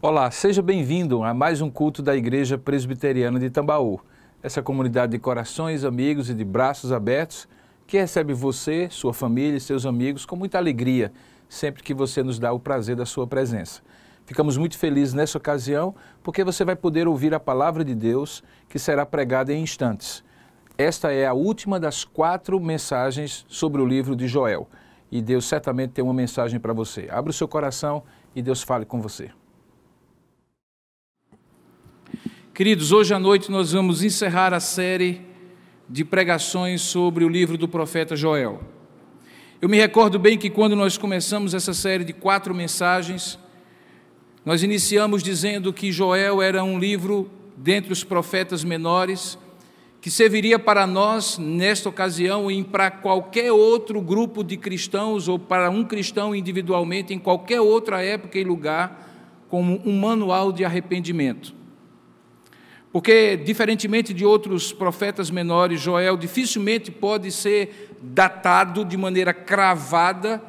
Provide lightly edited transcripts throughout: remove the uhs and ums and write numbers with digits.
Olá, seja bem-vindo a mais um culto da Igreja Presbiteriana de Tambaú. Essa comunidade de corações, amigos e de braços abertos que recebe você, sua família e seus amigos com muita alegria, sempre que você nos dá o prazer da sua presença. Ficamos muito felizes nessa ocasião porque você vai poder ouvir a palavra de Deus que será pregada em instantes. Esta é a última das 4 mensagens sobre o livro de Joel e Deus certamente tem uma mensagem para você. Abra o seu coração e Deus fale com você. Queridos, hoje à noite nós vamos encerrar a série de pregações sobre o livro do profeta Joel. Eu me recordo bem que quando nós começamos essa série de 4 mensagens, nós iniciamos dizendo que Joel era um livro dentre os profetas menores, que serviria para nós, nesta ocasião, e para qualquer outro grupo de cristãos, ou para um cristão individualmente, em qualquer outra época e lugar, como um manual de arrependimento. Porque, diferentemente de outros profetas menores, Joel dificilmente pode ser datado de maneira cravada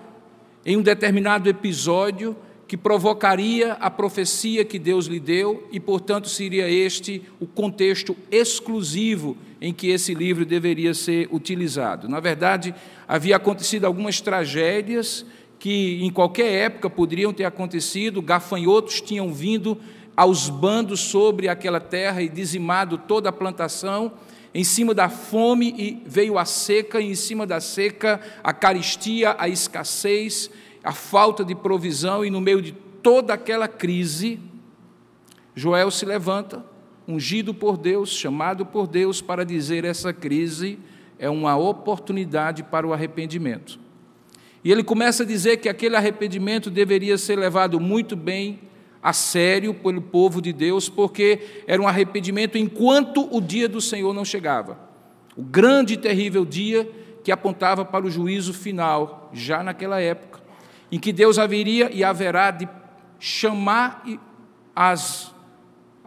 em um determinado episódio que provocaria a profecia que Deus lhe deu e, portanto, seria este o contexto exclusivo em que esse livro deveria ser utilizado. Na verdade, havia acontecido algumas tragédias que, em qualquer época, poderiam ter acontecido, gafanhotos tinham vindo aos bandos sobre aquela terra e dizimado toda a plantação. Em cima da fome e veio a seca, e em cima da seca a carestia, a escassez, a falta de provisão, e no meio de toda aquela crise, Joel se levanta, ungido por Deus, chamado por Deus, para dizer: essa crise é uma oportunidade para o arrependimento. E ele começa a dizer que aquele arrependimento deveria ser levado muito bem a sério pelo povo de Deus, porque era um arrependimento enquanto o dia do Senhor não chegava. O grande e terrível dia que apontava para o juízo final, já naquela época, em que Deus haveria e haverá de chamar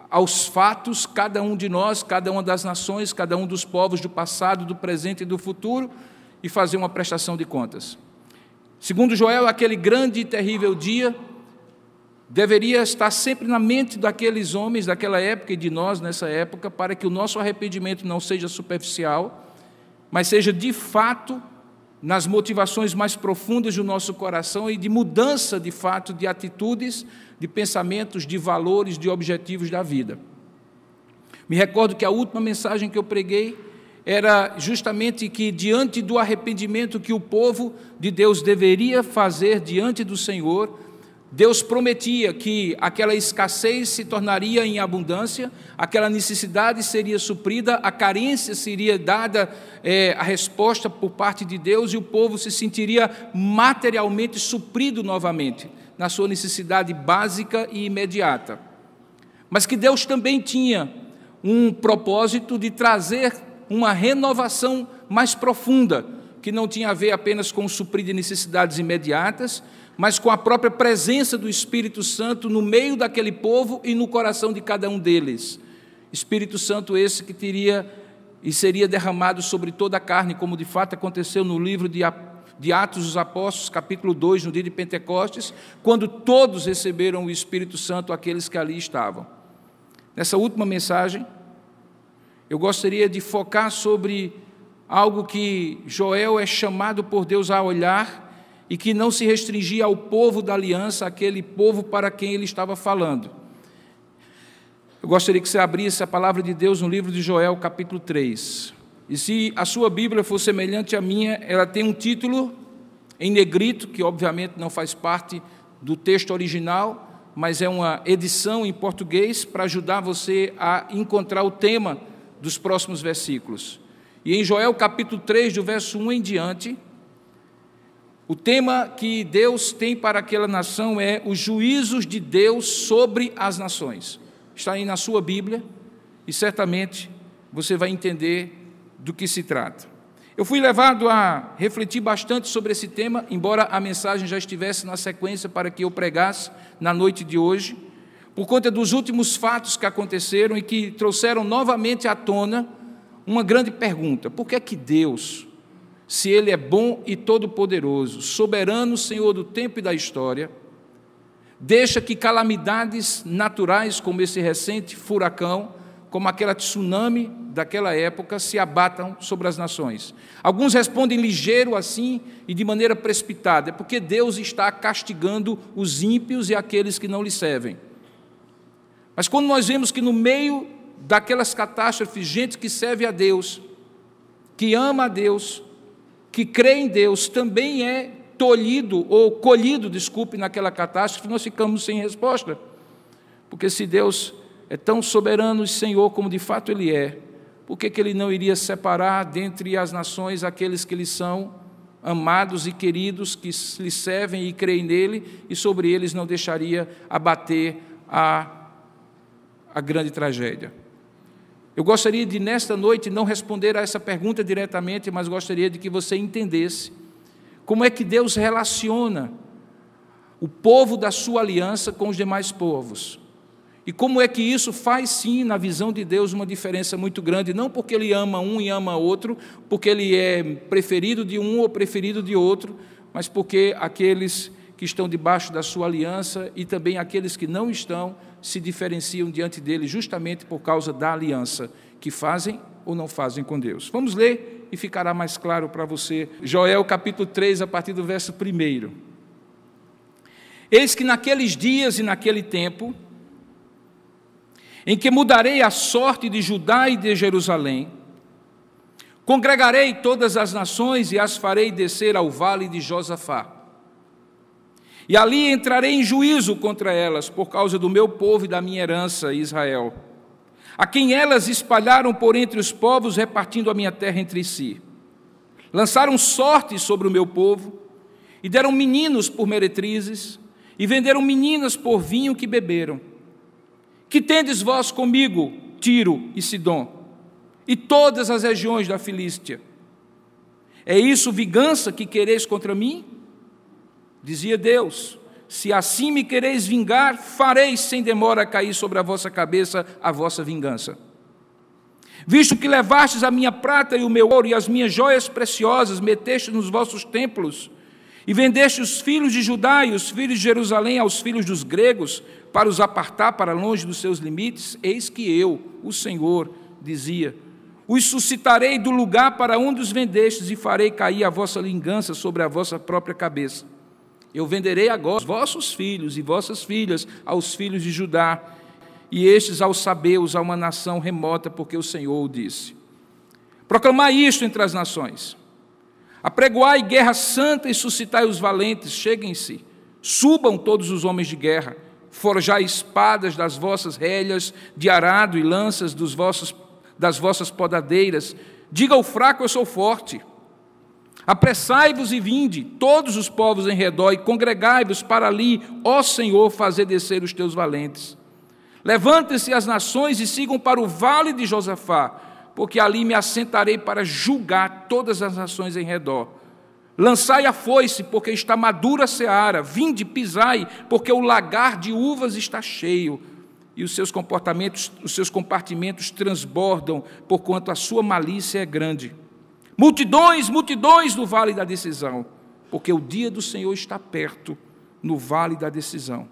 aos fatos cada um de nós, cada uma das nações, cada um dos povos do passado, do presente e do futuro, e fazer uma prestação de contas. Segundo Joel, aquele grande e terrível dia deveria estar sempre na mente daqueles homens daquela época e de nós nessa época, para que o nosso arrependimento não seja superficial, mas seja de fato nas motivações mais profundas do nosso coração e de mudança de fato de atitudes, de pensamentos, de valores, de objetivos da vida. Me recordo que a última mensagem que eu preguei era justamente que, diante do arrependimento que o povo de Deus deveria fazer diante do Senhor, Deus prometia que aquela escassez se tornaria em abundância, aquela necessidade seria suprida, a carência seria dada a resposta por parte de Deus, e o povo se sentiria materialmente suprido novamente na sua necessidade básica e imediata. Mas que Deus também tinha um propósito de trazer uma renovação mais profunda, que não tinha a ver apenas com suprir de necessidades imediatas, mas com a própria presença do Espírito Santo no meio daquele povo e no coração de cada um deles. Espírito Santo esse que teria e seria derramado sobre toda a carne, como de fato aconteceu no livro de Atos dos Apóstolos, capítulo 2, no dia de Pentecostes, quando todos receberam o Espírito Santo, aqueles que ali estavam. Nessa última mensagem, eu gostaria de focar sobre algo que Joel é chamado por Deus a olhar, e que não se restringia ao povo da aliança, aquele povo para quem ele estava falando. Eu gostaria que você abrisse a palavra de Deus no livro de Joel, capítulo 3. E se a sua Bíblia for semelhante à minha, ela tem um título em negrito, que obviamente não faz parte do texto original, mas é uma edição em português para ajudar você a encontrar o tema dos próximos versículos. E em Joel, capítulo 3, do verso 1 em diante, o tema que Deus tem para aquela nação é os juízos de Deus sobre as nações. Está aí na sua Bíblia e certamente você vai entender do que se trata. Eu fui levado a refletir bastante sobre esse tema, embora a mensagem já estivesse na sequência para que eu pregasse na noite de hoje, por conta dos últimos fatos que aconteceram e que trouxeram novamente à tona uma grande pergunta: por que é que Deus, se Ele é bom e todo-poderoso, soberano, Senhor do tempo e da história, deixa que calamidades naturais, como esse recente furacão, como aquela tsunami daquela época, se abatam sobre as nações. Alguns respondem ligeiro assim e de maneira precipitada, é porque Deus está castigando os ímpios e aqueles que não lhe servem. Mas quando nós vemos que no meio daquelas catástrofes, gente que serve a Deus, que ama a Deus, que crê em Deus, também é colhido, naquela catástrofe, nós ficamos sem resposta. Porque se Deus é tão soberano e Senhor como de fato Ele é, por que Ele não iria separar dentre as nações aqueles que lhe são amados e queridos, que lhe servem e creem nele, e sobre eles não deixaria abater a grande tragédia? Eu gostaria de, nesta noite, não responder a essa pergunta diretamente, mas gostaria de que você entendesse como é que Deus relaciona o povo da sua aliança com os demais povos. E como é que isso faz, sim, na visão de Deus, uma diferença muito grande, não porque Ele ama um e ama outro, porque Ele é preferido de um ou preferido de outro, mas porque aqueles que estão debaixo da sua aliança e também aqueles que não estão, se diferenciam diante dele justamente por causa da aliança que fazem ou não fazem com Deus. Vamos ler e ficará mais claro para você. Joel capítulo 3, a partir do verso 1. Eis que naqueles dias e naquele tempo, em que mudarei a sorte de Judá e de Jerusalém, congregarei todas as nações e as farei descer ao vale de Josafá. E ali entrarei em juízo contra elas, por causa do meu povo e da minha herança, Israel, a quem elas espalharam por entre os povos, repartindo a minha terra entre si. Lançaram sorte sobre o meu povo, e deram meninos por meretrizes, e venderam meninas por vinho que beberam. Que tendes vós comigo, Tiro e Sidom, e todas as regiões da Filístia? É isso vingança que quereis contra mim? Dizia Deus: se assim me quereis vingar, fareis sem demora cair sobre a vossa cabeça a vossa vingança. Visto que levastes a minha prata e o meu ouro e as minhas joias preciosas, meteste nos vossos templos, e vendeste os filhos de Judá e os filhos de Jerusalém aos filhos dos gregos, para os apartar para longe dos seus limites, eis que eu, o Senhor, dizia: os suscitarei do lugar para onde os vendestes, e farei cair a vossa vingança sobre a vossa própria cabeça. Eu venderei agora os vossos filhos e vossas filhas aos filhos de Judá, e estes aos sabeus, a uma nação remota, porque o Senhor o disse. Proclamai isto entre as nações: apregoai guerra santa e suscitai os valentes, cheguem-se, subam todos os homens de guerra, forjai espadas das vossas relhas de arado e lanças das vossas podadeiras, diga ao fraco: eu sou forte. Apressai-vos e vinde, todos os povos em redor, e congregai-vos para ali, ó Senhor, fazer descer os teus valentes. Levantem-se as nações e sigam para o vale de Josafá, porque ali me assentarei para julgar todas as nações em redor. Lançai a foice, porque está madura a seara, vinde, pisai, porque o lagar de uvas está cheio, e os seus compartimentos transbordam, porquanto a sua malícia é grande. Multidões, multidões no vale da decisão, porque o dia do Senhor está perto, no vale da decisão.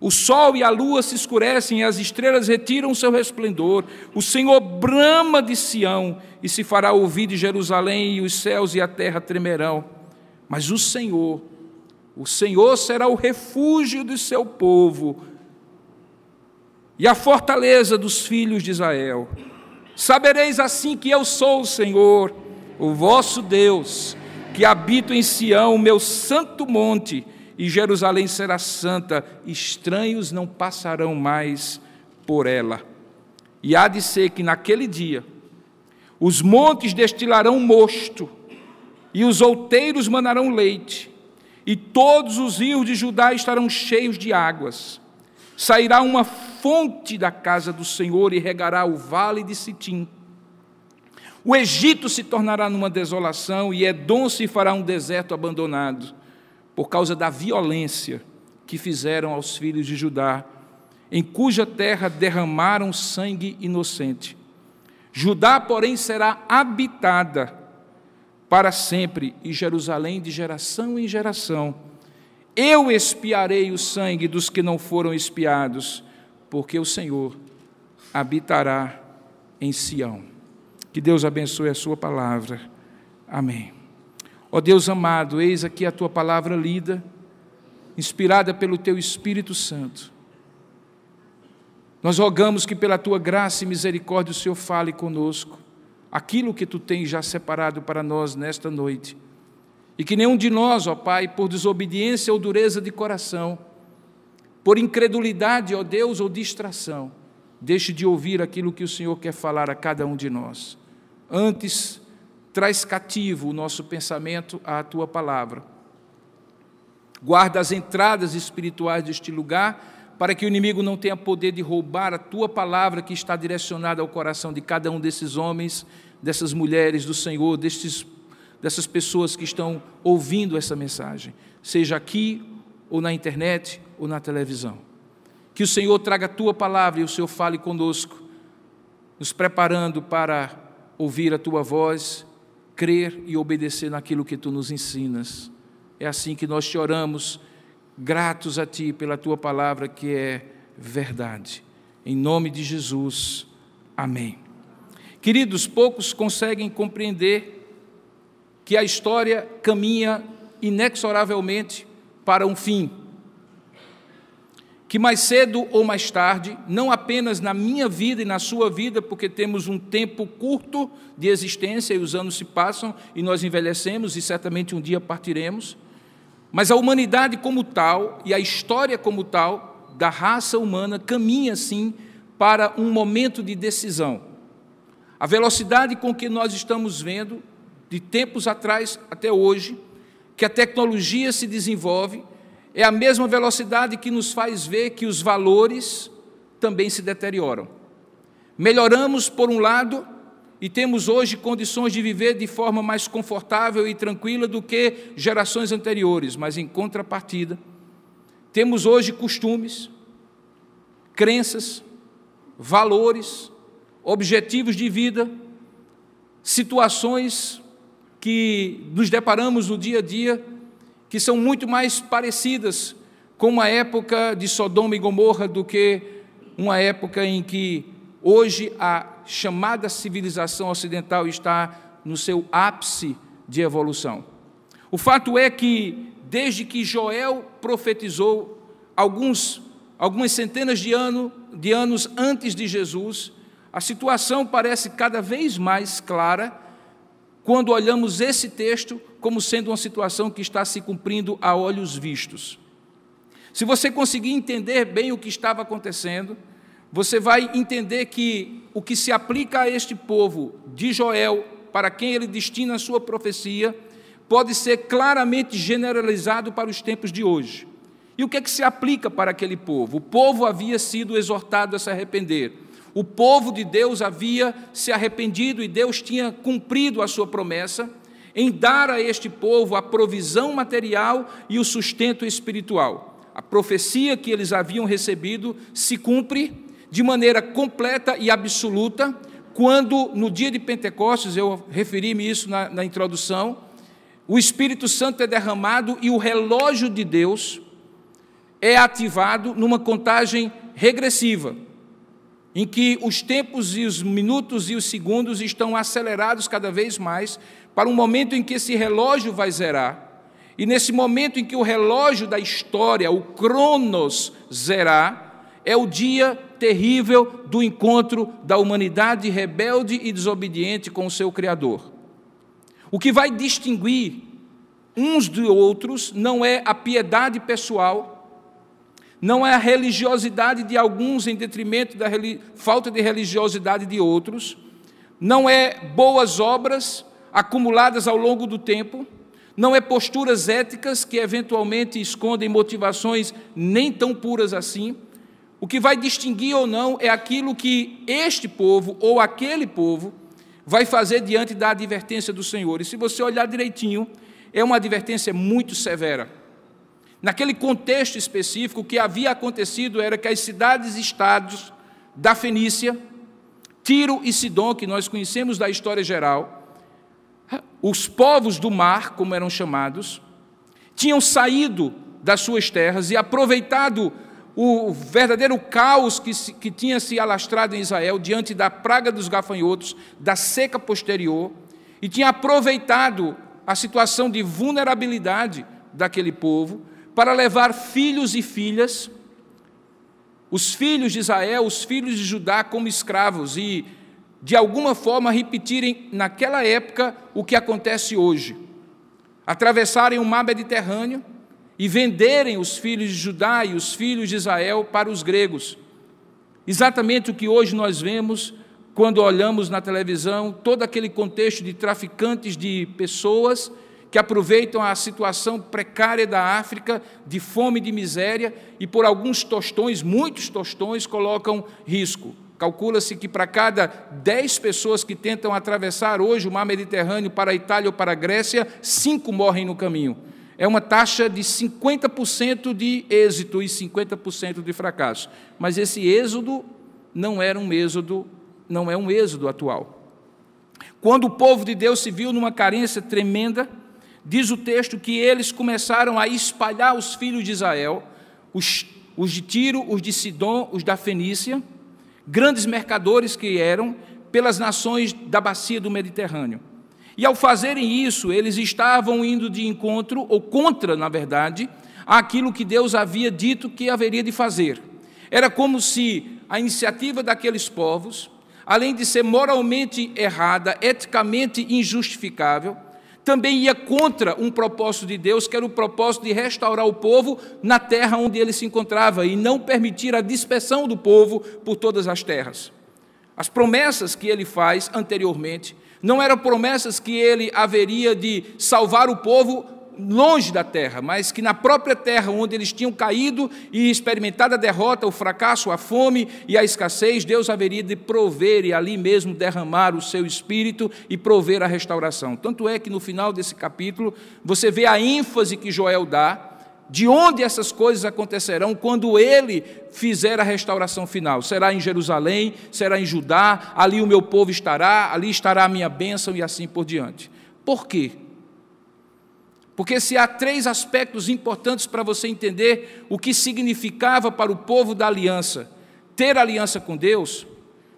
O sol e a lua se escurecem e as estrelas retiram o seu resplendor. O Senhor brama de Sião e se fará ouvir de Jerusalém, e os céus e a terra tremerão. Mas o Senhor será o refúgio do seu povo e a fortaleza dos filhos de Israel. Sabereis assim que eu sou o Senhor, o vosso Deus, que habito em Sião, o meu santo monte, e Jerusalém será santa, estranhos não passarão mais por ela. E há de ser que naquele dia os montes destilarão mosto, e os outeiros manarão leite, e todos os rios de Judá estarão cheios de águas. Sairá uma fonte da casa do Senhor e regará o vale de Sitim. O Egito se tornará numa desolação, e Edom se fará um deserto abandonado, por causa da violência que fizeram aos filhos de Judá, em cuja terra derramaram sangue inocente. Judá, porém, será habitada para sempre, e Jerusalém de geração em geração. Eu expiarei o sangue dos que não foram expiados, porque o Senhor habitará em Sião. Que Deus abençoe a sua palavra. Amém. Ó Deus amado, eis aqui a tua palavra lida, inspirada pelo teu Espírito Santo. Nós rogamos que pela tua graça e misericórdia o Senhor fale conosco aquilo que tu tens já separado para nós nesta noite. E que nenhum de nós, ó Pai, por desobediência ou dureza de coração, por incredulidade, ó Deus, ou distração, deixe de ouvir aquilo que o Senhor quer falar a cada um de nós. Antes, traz cativo o nosso pensamento à tua palavra. Guarda as entradas espirituais deste lugar, para que o inimigo não tenha poder de roubar a tua palavra que está direcionada ao coração de cada um desses homens, dessas mulheres do Senhor, dessas pessoas que estão ouvindo essa mensagem, seja aqui, ou na internet, ou na televisão. Que o Senhor traga a tua palavra e o Senhor fale conosco, nos preparando para ouvir a tua voz, crer e obedecer naquilo que tu nos ensinas. É assim que nós te oramos, gratos a ti pela tua palavra que é verdade. Em nome de Jesus, amém. Queridos, poucos conseguem compreender que a história caminha inexoravelmente para um fim. Que mais cedo ou mais tarde, não apenas na minha vida e na sua vida, porque temos um tempo curto de existência e os anos se passam e nós envelhecemos e certamente um dia partiremos, mas a humanidade como tal e a história como tal da raça humana caminha, sim, para um momento de decisão. A velocidade com que nós estamos vendo, de tempos atrás até hoje, que a tecnologia se desenvolve, é a mesma velocidade que nos faz ver que os valores também se deterioram. Melhoramos por um lado e temos hoje condições de viver de forma mais confortável e tranquila do que gerações anteriores, mas em contrapartida, temos hoje costumes, crenças, valores, objetivos de vida, situações que nos deparamos no dia a dia, que são muito mais parecidas com uma época de Sodoma e Gomorra do que uma época em que hoje a chamada civilização ocidental está no seu ápice de evolução. O fato é que, desde que Joel profetizou, algumas centenas de anos antes de Jesus, a situação parece cada vez mais clara quando olhamos esse texto como sendo uma situação que está se cumprindo a olhos vistos. Se você conseguir entender bem o que estava acontecendo, você vai entender que o que se aplica a este povo de Joel, para quem ele destina a sua profecia, pode ser claramente generalizado para os tempos de hoje. E o que é que se aplica para aquele povo? O povo havia sido exortado a se arrepender. O povo de Deus havia se arrependido e Deus tinha cumprido a sua promessa em dar a este povo a provisão material e o sustento espiritual. A profecia que eles haviam recebido se cumpre de maneira completa e absoluta quando, no dia de Pentecostes, eu referi-me isso na introdução, o Espírito Santo é derramado e o relógio de Deus é ativado numa contagem regressiva, em que os tempos e os minutos e os segundos estão acelerados cada vez mais para um momento em que esse relógio vai zerar. E nesse momento em que o relógio da história, o Cronos, zerar, é o dia terrível do encontro da humanidade rebelde e desobediente com o seu Criador. O que vai distinguir uns de outros não é a piedade pessoal, não é a religiosidade de alguns em detrimento da falta de religiosidade de outros, não é boas obras acumuladas ao longo do tempo, não é posturas éticas que eventualmente escondem motivações nem tão puras assim. O que vai distinguir ou não é aquilo que este povo ou aquele povo vai fazer diante da advertência do Senhor. E se você olhar direitinho, é uma advertência muito severa. Naquele contexto específico, o que havia acontecido era que as cidades-estados da Fenícia, Tiro e Sidom, que nós conhecemos da história geral, os povos do mar, como eram chamados, tinham saído das suas terras e aproveitado o verdadeiro caos que tinha se alastrado em Israel diante da praga dos gafanhotos, da seca posterior, e tinha aproveitado a situação de vulnerabilidade daquele povo para levar filhos e filhas, os filhos de Israel, os filhos de Judá como escravos e, de alguma forma, repetirem naquela época o que acontece hoje. Atravessarem o mar Mediterrâneo e venderem os filhos de Judá e os filhos de Israel para os gregos. Exatamente o que hoje nós vemos quando olhamos na televisão todo aquele contexto de traficantes de pessoas que aproveitam a situação precária da África, de fome e de miséria, e por alguns tostões, muitos tostões, colocam risco. Calcula-se que para cada 10 pessoas que tentam atravessar hoje o mar Mediterrâneo para a Itália ou para a Grécia, 5 morrem no caminho. É uma taxa de 50% de êxito e 50% de fracasso. Mas esse êxodo não é um êxodo atual. Quando o povo de Deus se viu numa carência tremenda, diz o texto que eles começaram a espalhar os filhos de Israel, os de Tiro, os de Sidom, os da Fenícia, grandes mercadores que eram, pelas nações da bacia do Mediterrâneo. E ao fazerem isso, eles estavam indo de encontro, ou contra, na verdade, aquilo que Deus havia dito que haveria de fazer. Era como se a iniciativa daqueles povos, além de ser moralmente errada, eticamente injustificável, também ia contra um propósito de Deus, que era o propósito de restaurar o povo na terra onde ele se encontrava e não permitir a dispersão do povo por todas as terras. As promessas que ele faz anteriormente não eram promessas que ele haveria de salvar o povo longe da terra, mas que na própria terra onde eles tinham caído e experimentado a derrota, o fracasso, a fome e a escassez, Deus haveria de prover e ali mesmo derramar o seu Espírito e prover a restauração. Tanto é que no final desse capítulo você vê a ênfase que Joel dá de onde essas coisas acontecerão quando ele fizer a restauração final. Será em Jerusalém, será em Judá, ali o meu povo estará, ali estará a minha bênção e assim por diante. Por quê? Porque se há 3 aspectos importantes para você entender o que significava para o povo da aliança ter aliança com Deus,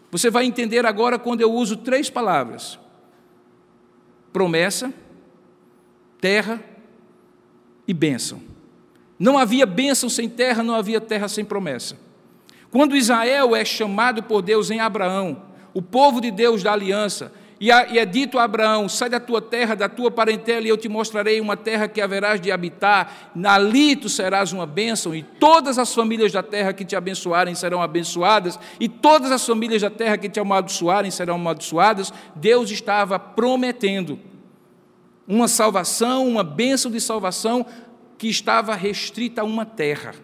você vai entender agora quando eu uso 3 palavras: promessa, terra e bênção. Não havia bênção sem terra, não havia terra sem promessa. Quando Israel é chamado por Deus em Abraão, o povo de Deus da aliança, e é dito a Abraão: sai da tua terra, da tua parentela, e eu te mostrarei uma terra que haverás de habitar, ali tu serás uma bênção, e todas as famílias da terra que te abençoarem serão abençoadas, e todas as famílias da terra que te amaldiçoarem serão amaldiçoadas. Deus estava prometendo uma salvação, uma bênção de salvação que estava restrita a uma terra,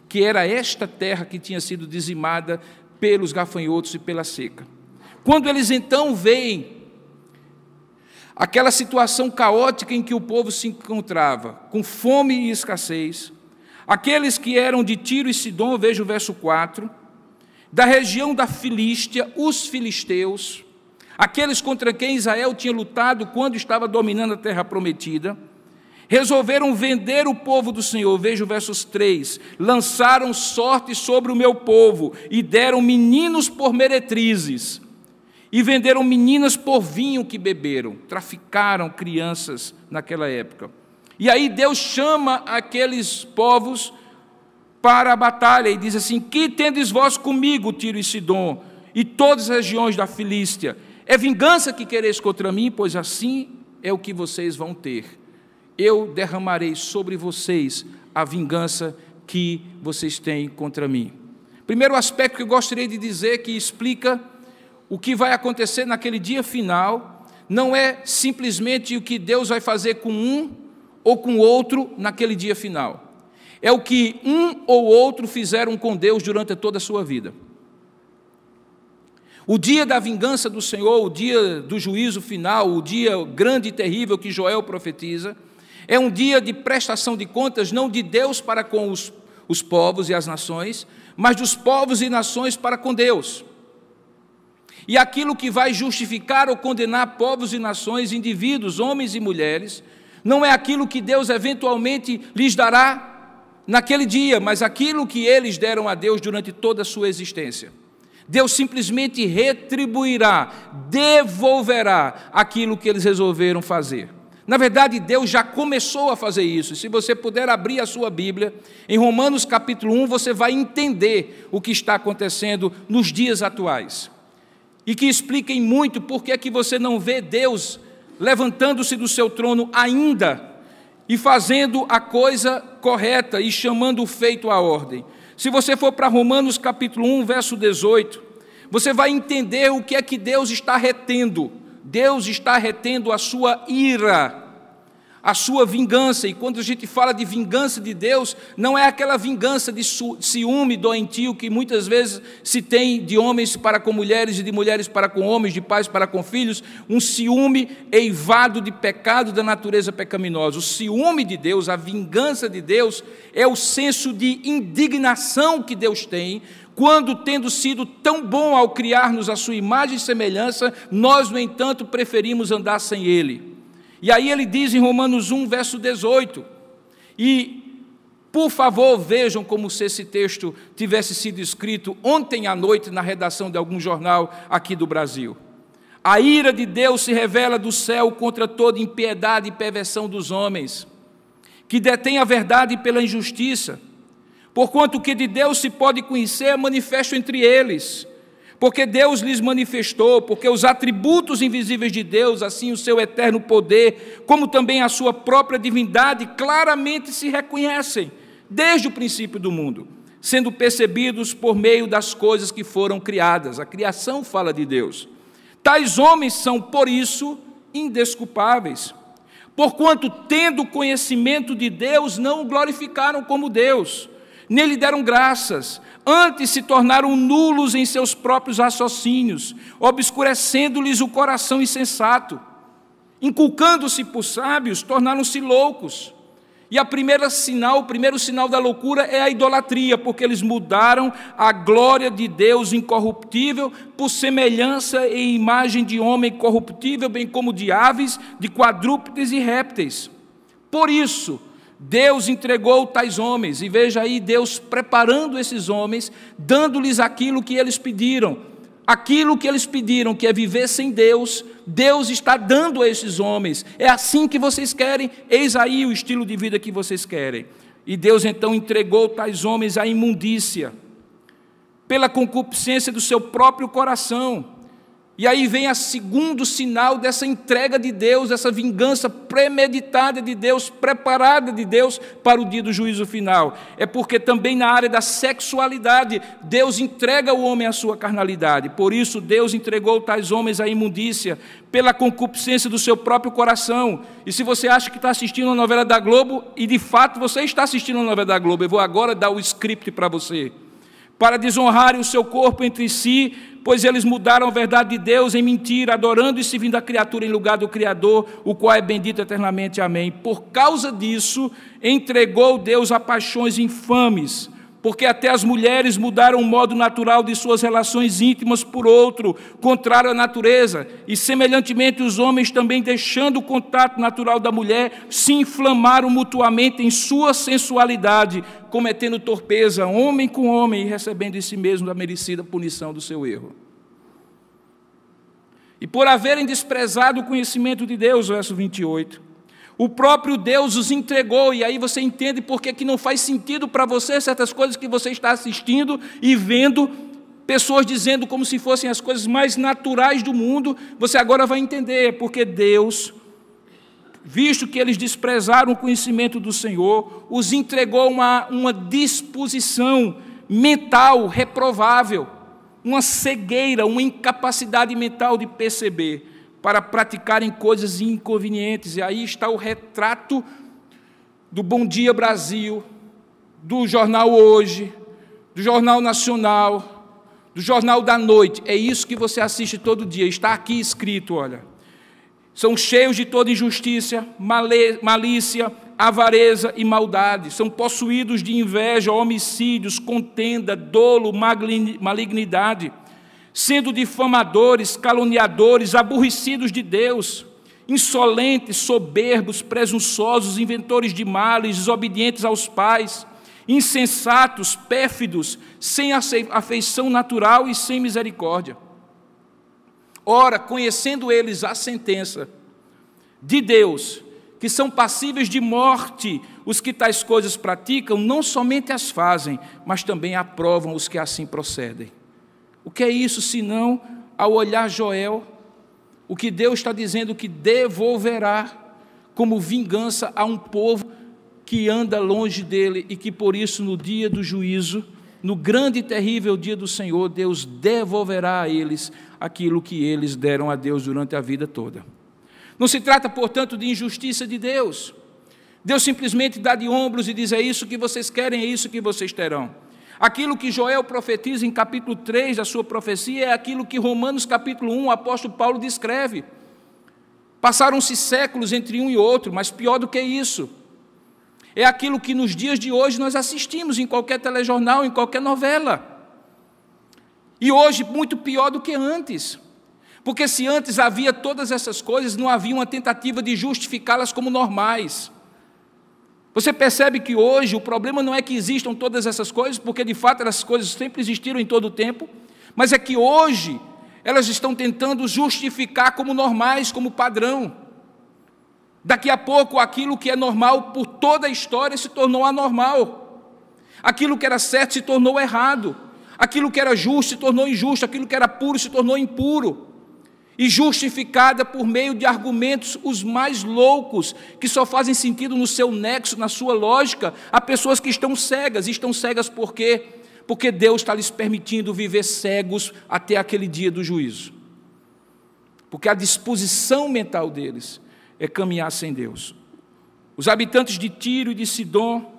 que era esta terra que tinha sido dizimada pelos gafanhotos e pela seca. Quando eles então veem aquela situação caótica em que o povo se encontrava, com fome e escassez, aqueles que eram de Tiro e Sidom, veja o verso 4, da região da Filístia, os filisteus, aqueles contra quem Israel tinha lutado quando estava dominando a terra prometida, resolveram vender o povo do Senhor. Veja o versos 3, lançaram sorte sobre o meu povo e deram meninos por meretrizes, e venderam meninas por vinho que beberam, traficaram crianças naquela época. E aí Deus chama aqueles povos para a batalha e diz assim: que tendes vós comigo, Tiro e Sidom, e todas as regiões da Filístia? É vingança que quereis contra mim? Pois assim é o que vocês vão ter. Eu derramarei sobre vocês a vingança que vocês têm contra mim. Primeiro aspecto que eu gostaria de dizer, que explica o que vai acontecer naquele dia final, não é simplesmente o que Deus vai fazer com um ou com outro naquele dia final. É o que um ou outro fizeram com Deus durante toda a sua vida. O dia da vingança do Senhor, o dia do juízo final, o dia grande e terrível que Joel profetiza, é um dia de prestação de contas, não de Deus para com os povos e as nações, mas dos povos e nações para com Deus. E aquilo que vai justificar ou condenar povos e nações, indivíduos, homens e mulheres, não é aquilo que Deus eventualmente lhes dará naquele dia, mas aquilo que eles deram a Deus durante toda a sua existência. Deus simplesmente retribuirá, devolverá aquilo que eles resolveram fazer. Na verdade, Deus já começou a fazer isso. Se você puder abrir a sua Bíblia, em Romanos capítulo 1, você vai entender o que está acontecendo nos dias atuais. E que expliquem muito por que é que você não vê Deus levantando-se do seu trono ainda e fazendo a coisa correta e chamando o feito à ordem. Se você for para Romanos capítulo 1, verso 18, você vai entender o que é que Deus está retendo. Deus está retendo a sua ira, a sua vingança. E quando a gente fala de vingança de Deus, não é aquela vingança de ciúme doentio que muitas vezes se tem de homens para com mulheres e de mulheres para com homens, de pais para com filhos, um ciúme eivado de pecado da natureza pecaminosa. O ciúme de Deus, a vingança de Deus, é o senso de indignação que Deus tem quando, tendo sido tão bom ao criar-nos a sua imagem e semelhança, nós, no entanto, preferimos andar sem Ele. E aí ele diz em Romanos 1, verso 18, e, por favor, vejam como se esse texto tivesse sido escrito ontem à noite na redação de algum jornal aqui do Brasil. A ira de Deus se revela do céu contra toda impiedade e perversão dos homens, que detêm a verdade pela injustiça. Porquanto o que de Deus se pode conhecer é manifesto entre eles, porque Deus lhes manifestou, porque os atributos invisíveis de Deus, assim o seu eterno poder, como também a sua própria divindade, claramente se reconhecem, desde o princípio do mundo, sendo percebidos por meio das coisas que foram criadas. A criação fala de Deus. Tais homens são, por isso, indesculpáveis, porquanto, tendo conhecimento de Deus, não o glorificaram como Deus, nem lhe deram graças, antes se tornaram nulos em seus próprios raciocínios, obscurecendo-lhes o coração insensato. Inculcando-se por sábios, tornaram-se loucos. E o primeiro sinal da loucura é a idolatria, porque eles mudaram a glória de Deus incorruptível por semelhança e imagem de homem corruptível, bem como de aves, de quadrúpedes e répteis. Por isso, Deus entregou tais homens, e veja aí Deus preparando esses homens, dando-lhes aquilo que eles pediram. Aquilo que eles pediram, que é viver sem Deus, Deus está dando a esses homens. É assim que vocês querem? Eis aí o estilo de vida que vocês querem. E Deus então entregou tais homens à imundícia, pela concupiscência do seu próprio coração. E aí vem o segundo sinal dessa entrega de Deus, dessa vingança premeditada de Deus, preparada de Deus para o dia do juízo final. É porque também na área da sexualidade, Deus entrega o homem à sua carnalidade. Por isso, Deus entregou tais homens à imundícia, pela concupiscência do seu próprio coração. E se você acha que está assistindo a novela da Globo, e de fato você está assistindo a novela da Globo, eu vou agora dar o script para você. Para desonrarem o seu corpo entre si, pois eles mudaram a verdade de Deus em mentira, adorando e servindo a criatura em lugar do Criador, o qual é bendito eternamente. Amém. Por causa disso, entregou Deus a paixões infames, porque até as mulheres mudaram o modo natural de suas relações íntimas por outro, contrário à natureza, e semelhantemente os homens também, deixando o contato natural da mulher, se inflamaram mutuamente em sua sensualidade, cometendo torpeza, homem com homem, e recebendo em si mesmo a merecida punição do seu erro. E por haverem desprezado o conhecimento de Deus, verso 28, o próprio Deus os entregou, e aí você entende por que não faz sentido para você certas coisas que você está assistindo e vendo, pessoas dizendo como se fossem as coisas mais naturais do mundo. Você agora vai entender, porque Deus, visto que eles desprezaram o conhecimento do Senhor, os entregou uma disposição mental reprovável, uma cegueira, uma incapacidade mental de perceber, para praticarem coisas inconvenientes. E aí está o retrato do Bom Dia Brasil, do Jornal Hoje, do Jornal Nacional, do Jornal da Noite. É isso que você assiste todo dia, está aqui escrito, olha. São cheios de toda injustiça, malícia, avareza e maldade. São possuídos de inveja, homicídios, contenda, dolo, malignidade, sendo difamadores, caluniadores, aborrecidos de Deus, insolentes, soberbos, presunçosos, inventores de males, desobedientes aos pais, insensatos, pérfidos, sem afeição natural e sem misericórdia. Ora, conhecendo eles a sentença de Deus, que são passíveis de morte os que tais coisas praticam, não somente as fazem, mas também aprovam os que assim procedem. O que é isso, senão, ao olhar Joel, o que Deus está dizendo que devolverá como vingança a um povo que anda longe dele e que, por isso, no dia do juízo, no grande e terrível dia do Senhor, Deus devolverá a eles aquilo que eles deram a Deus durante a vida toda. Não se trata, portanto, de injustiça de Deus. Deus simplesmente dá de ombros e diz: é isso que vocês querem, é isso que vocês terão. Aquilo que Joel profetiza em capítulo 3 da sua profecia é aquilo que Romanos capítulo 1, o apóstolo Paulo descreve. Passaram-se séculos entre um e outro, mas pior do que isso, é aquilo que nos dias de hoje nós assistimos em qualquer telejornal, em qualquer novela. E hoje, muito pior do que antes. Porque se antes havia todas essas coisas, não havia uma tentativa de justificá-las como normais. Você percebe que hoje o problema não é que existam todas essas coisas, porque de fato essas coisas sempre existiram em todo o tempo, mas é que hoje elas estão tentando justificar como normais, como padrão. Daqui a pouco aquilo que é normal por toda a história se tornou anormal. Aquilo que era certo se tornou errado. Aquilo que era justo se tornou injusto. Aquilo que era puro se tornou impuro. E justificada por meio de argumentos os mais loucos, que só fazem sentido no seu nexo, na sua lógica, a pessoas que estão cegas. E estão cegas por quê? Porque Deus está lhes permitindo viver cegos até aquele dia do juízo. Porque a disposição mental deles é caminhar sem Deus. Os habitantes de Tiro e de Sidom,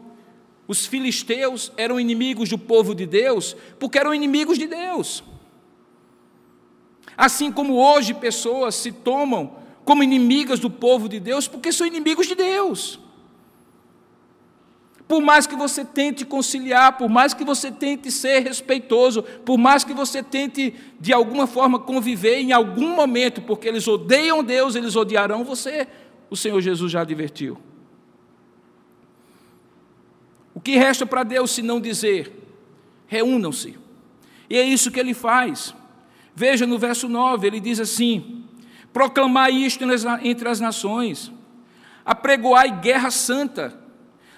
os filisteus, eram inimigos do povo de Deus, porque eram inimigos de Deus. Assim como hoje pessoas se tomam como inimigas do povo de Deus, porque são inimigos de Deus. Por mais que você tente conciliar, por mais que você tente ser respeitoso, por mais que você tente, de alguma forma, conviver em algum momento, porque eles odeiam Deus, eles odiarão você, o Senhor Jesus já advertiu. O que resta para Deus se não dizer: reúnam-se? E é isso que ele faz. Veja no verso 9, ele diz assim: proclamai isto entre as nações, apregoai guerra santa,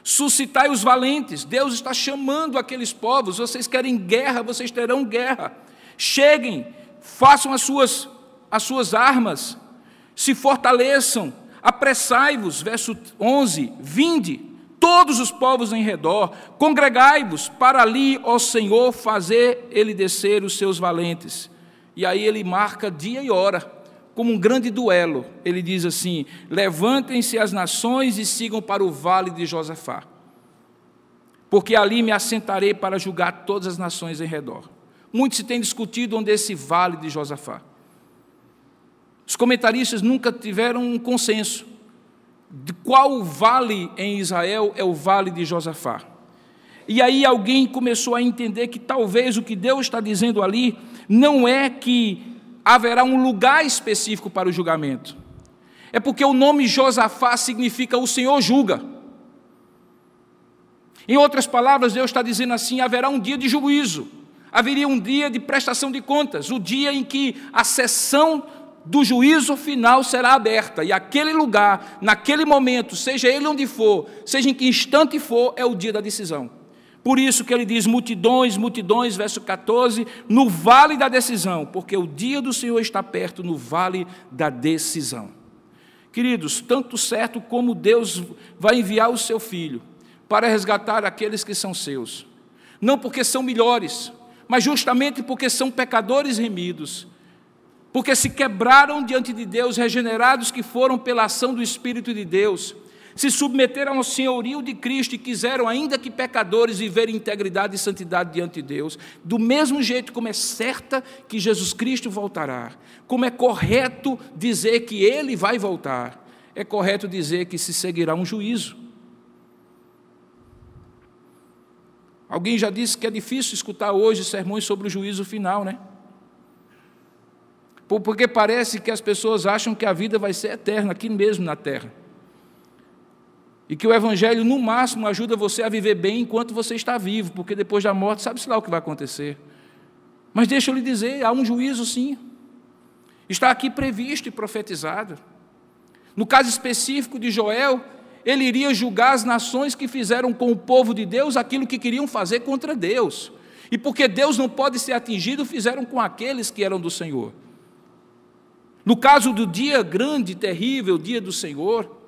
suscitai os valentes. Deus está chamando aqueles povos: vocês querem guerra, vocês terão guerra. Cheguem, façam as suas armas, se fortaleçam, apressai-vos. Verso 11, vinde, todos os povos em redor, congregai-vos para ali, ó Senhor, fazer ele descer os seus valentes. E aí ele marca dia e hora, como um grande duelo. Ele diz assim: levantem-se as nações e sigam para o vale de Josafá, porque ali me assentarei para julgar todas as nações em redor. Muito se tem discutido onde é esse vale de Josafá. Os comentaristas nunca tiveram um consenso de qual vale em Israel é o vale de Josafá. E aí alguém começou a entender que talvez o que Deus está dizendo ali não é que haverá um lugar específico para o julgamento. É porque o nome Josafá significa o Senhor julga. Em outras palavras, Deus está dizendo assim: haverá um dia de juízo, haveria um dia de prestação de contas, o dia em que a sessão do juízo final será aberta, e aquele lugar, naquele momento, seja ele onde for, seja em que instante for, é o dia da decisão. Por isso que ele diz: multidões, multidões, verso 14, no vale da decisão, porque o dia do Senhor está perto, no vale da decisão. Queridos, tanto certo como Deus vai enviar o seu Filho para resgatar aqueles que são seus, não porque são melhores, mas justamente porque são pecadores remidos, porque se quebraram diante de Deus, regenerados que foram pela ação do Espírito de Deus, se submeteram ao senhorio de Cristo e quiseram, ainda que pecadores, viver em integridade e santidade diante de Deus, do mesmo jeito como é certa que Jesus Cristo voltará, como é correto dizer que Ele vai voltar, é correto dizer que se seguirá um juízo. Alguém já disse que é difícil escutar hoje sermões sobre o juízo final, né? Porque parece que as pessoas acham que a vida vai ser eterna, aqui mesmo na terra. E que o Evangelho, no máximo, ajuda você a viver bem enquanto você está vivo, porque depois da morte, sabe-se lá o que vai acontecer. Mas deixa eu lhe dizer, há um juízo sim. Está aqui previsto e profetizado. No caso específico de Joel, ele iria julgar as nações que fizeram com o povo de Deus aquilo que queriam fazer contra Deus. E porque Deus não pode ser atingido, fizeram com aqueles que eram do Senhor. No caso do dia grande, terrível, dia do Senhor,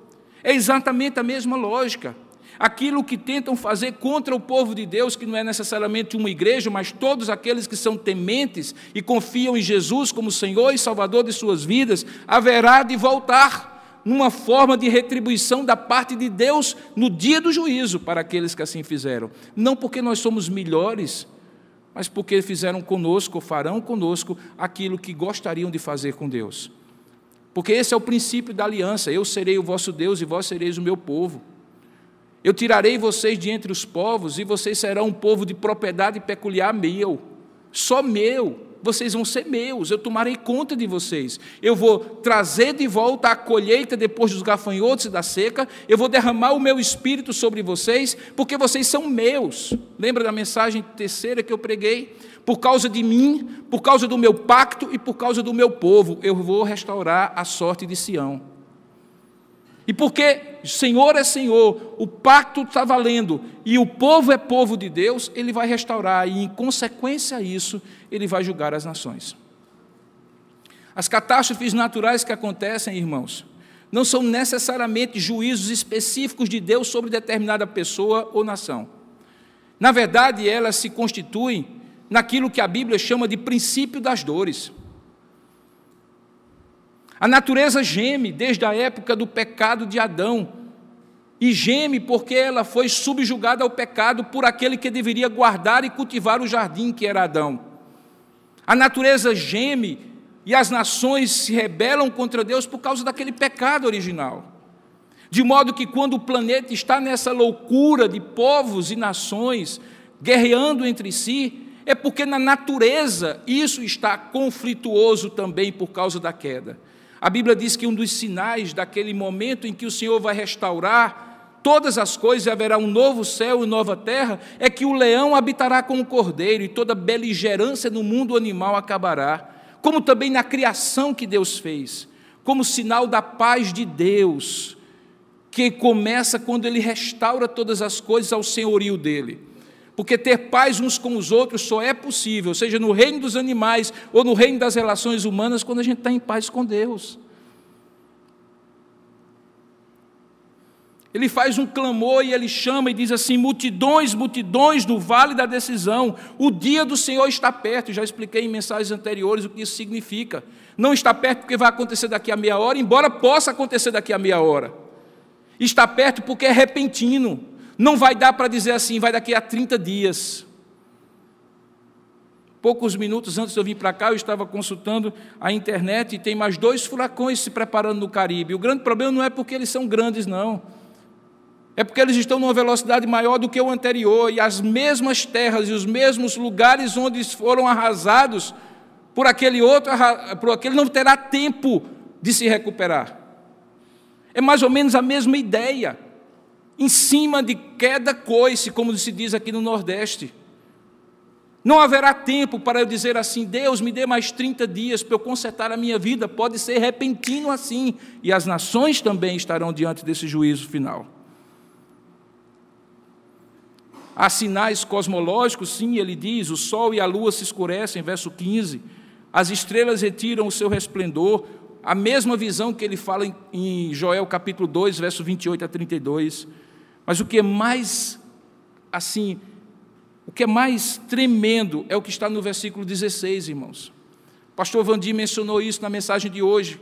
é exatamente a mesma lógica. Aquilo que tentam fazer contra o povo de Deus, que não é necessariamente uma igreja, mas todos aqueles que são tementes e confiam em Jesus como Senhor e Salvador de suas vidas, haverá de voltar numa forma de retribuição da parte de Deus no dia do juízo para aqueles que assim fizeram. Não porque nós somos melhores, mas porque fizeram conosco, ou farão conosco, aquilo que gostariam de fazer com Deus. Porque esse é o princípio da aliança: eu serei o vosso Deus e vós sereis o meu povo. Eu tirarei vocês de entre os povos e vocês serão um povo de propriedade peculiar meu, só meu. Vocês vão ser meus, eu tomarei conta de vocês. Eu vou trazer de volta a colheita depois dos gafanhotos e da seca. Eu vou derramar o meu espírito sobre vocês, porque vocês são meus. Lembra da mensagem terceira que eu preguei? Por causa de mim, por causa do meu pacto e por causa do meu povo, eu vou restaurar a sorte de Sião. E porque Senhor é Senhor, o pacto está valendo e o povo é povo de Deus, Ele vai restaurar e, em consequência a isso, Ele vai julgar as nações. As catástrofes naturais que acontecem, irmãos, não são necessariamente juízos específicos de Deus sobre determinada pessoa ou nação. Na verdade, elas se constituem naquilo que a Bíblia chama de princípio das dores. A natureza geme desde a época do pecado de Adão, e geme porque ela foi subjugada ao pecado por aquele que deveria guardar e cultivar o jardim que era Adão. A natureza geme e as nações se rebelam contra Deus por causa daquele pecado original. De modo que quando o planeta está nessa loucura de povos e nações guerreando entre si, é porque na natureza isso está conflituoso também por causa da queda. A Bíblia diz que um dos sinais daquele momento em que o Senhor vai restaurar todas as coisas e haverá um novo céu e nova terra, é que o leão habitará com o cordeiro e toda beligerância no mundo animal acabará, como também na criação que Deus fez, como sinal da paz de Deus, que começa quando Ele restaura todas as coisas ao senhorio dEle. Porque ter paz uns com os outros só é possível, seja no reino dos animais ou no reino das relações humanas, quando a gente está em paz com Deus. Ele faz um clamor e ele chama e diz assim: multidões, multidões do vale da decisão, o dia do Senhor está perto. Já expliquei em mensagens anteriores o que isso significa. Não está perto porque vai acontecer daqui a meia hora, embora possa acontecer daqui a meia hora. Está perto porque é repentino. Não vai dar para dizer assim, vai daqui a 30 dias. Poucos minutos antes de eu vir para cá, eu estava consultando a internet e tem mais 2 furacões se preparando no Caribe. O grande problema não é porque eles são grandes, não. É porque eles estão numa velocidade maior do que o anterior, e as mesmas terras e os mesmos lugares onde foram arrasados por aquele outro, por aquele não terá tempo de se recuperar. É mais ou menos a mesma ideia. Em cima de queda coice, como se diz aqui no Nordeste. Não haverá tempo para eu dizer assim: Deus, me dê mais 30 dias para eu consertar a minha vida. Pode ser repentino assim, e as nações também estarão diante desse juízo final. Há sinais cosmológicos, sim, ele diz: o sol e a lua se escurecem, verso 15, as estrelas retiram o seu resplendor, a mesma visão que ele fala em Joel capítulo 2, verso 28 a 32. Mas o que é mais, assim, o que é mais tremendo é o que está no versículo 16, irmãos. O pastor Vandir mencionou isso na mensagem de hoje,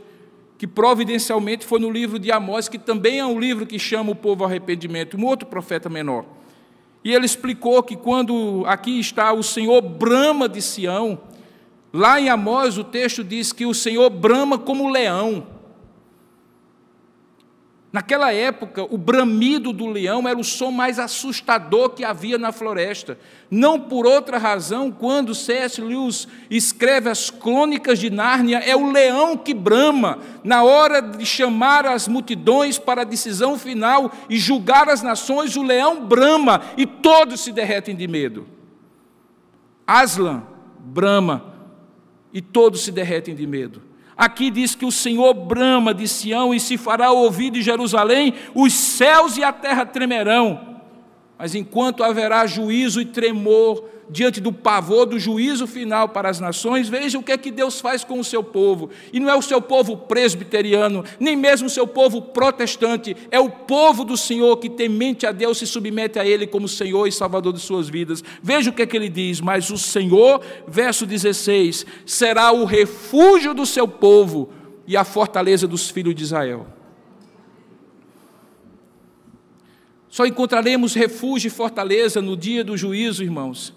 que providencialmente foi no livro de Amós, que também é um livro que chama o povo ao arrependimento, um outro profeta menor. E ele explicou que quando aqui está o Senhor brama de Sião, lá em Amós o texto diz que o Senhor brama como leão. Naquela época, o bramido do leão era o som mais assustador que havia na floresta. Não por outra razão, quando C.S. Lewis escreve as Crônicas de Nárnia, é o leão que brama, na hora de chamar as multidões para a decisão final e julgar as nações, o leão brama e todos se derretem de medo. Aslan brama e todos se derretem de medo. Aqui diz que o Senhor brama de Sião e se fará ouvir de Jerusalém, os céus e a terra tremerão. Mas enquanto haverá juízo e tremor diante do pavor do juízo final para as nações, veja o que é que Deus faz com o seu povo. E não é o seu povo presbiteriano, nem mesmo o seu povo protestante, é o povo do Senhor que, temente a Deus, se submete a Ele como Senhor e Salvador de suas vidas. Veja o que é que ele diz: mas o Senhor, verso 16, será o refúgio do seu povo e a fortaleza dos filhos de Israel. Só encontraremos refúgio e fortaleza no dia do juízo, irmãos,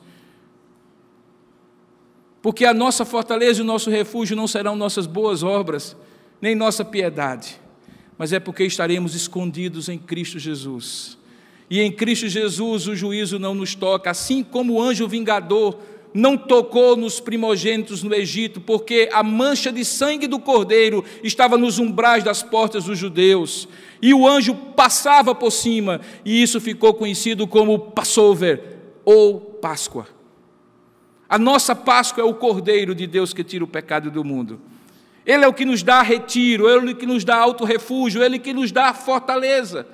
porque a nossa fortaleza e o nosso refúgio não serão nossas boas obras, nem nossa piedade, mas é porque estaremos escondidos em Cristo Jesus. E em Cristo Jesus o juízo não nos toca, assim como o anjo vingador não tocou nos primogênitos no Egito, porque a mancha de sangue do cordeiro estava nos umbrais das portas dos judeus, e o anjo passava por cima, e isso ficou conhecido como Passover, ou Páscoa. A nossa Páscoa é o Cordeiro de Deus que tira o pecado do mundo. Ele é o que nos dá retiro, Ele é o que nos dá auto-refúgio, Ele é o que nos dá fortaleza.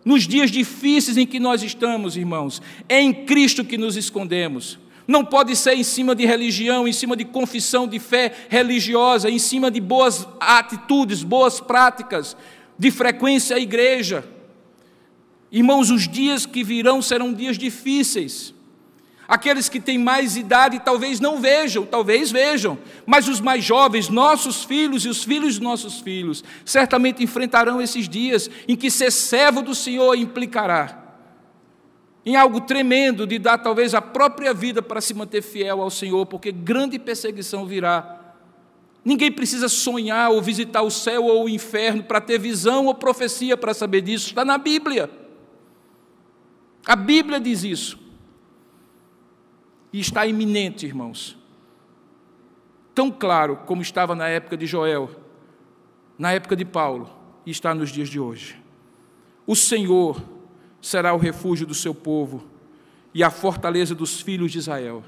Nos dias difíceis em que nós estamos, irmãos, é em Cristo que nos escondemos. Não pode ser em cima de religião, em cima de confissão de fé religiosa, em cima de boas atitudes, boas práticas, de frequência à igreja. Irmãos, os dias que virão serão dias difíceis. Aqueles que têm mais idade talvez não vejam, talvez vejam, mas os mais jovens, nossos filhos e os filhos de nossos filhos, certamente enfrentarão esses dias em que ser servo do Senhor implicará em algo tremendo, de dar talvez a própria vida para se manter fiel ao Senhor, porque grande perseguição virá. Ninguém precisa sonhar ou visitar o céu ou o inferno para ter visão ou profecia para saber disso, está na Bíblia. A Bíblia diz isso. E está iminente, irmãos. Tão claro como estava na época de Joel, na época de Paulo, e está nos dias de hoje. O Senhor será o refúgio do seu povo e a fortaleza dos filhos de Israel.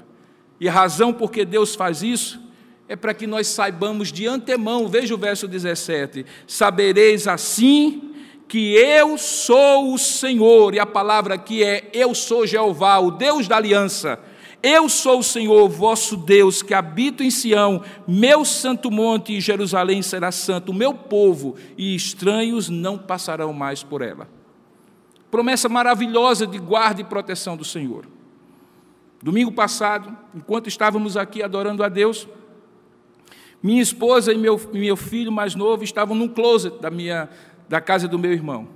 E a razão por que Deus faz isso é para que nós saibamos de antemão, veja o verso 17, sabereis assim que eu sou o Senhor, e a palavra aqui é eu sou Jeová, o Deus da aliança. Eu sou o Senhor, vosso Deus, que habito em Sião, meu santo monte, e Jerusalém será santo, o meu povo, e estranhos não passarão mais por ela. Promessa maravilhosa de guarda e proteção do Senhor. Domingo passado, enquanto estávamos aqui adorando a Deus, minha esposa e meu filho mais novo estavam num closet da casa do meu irmão.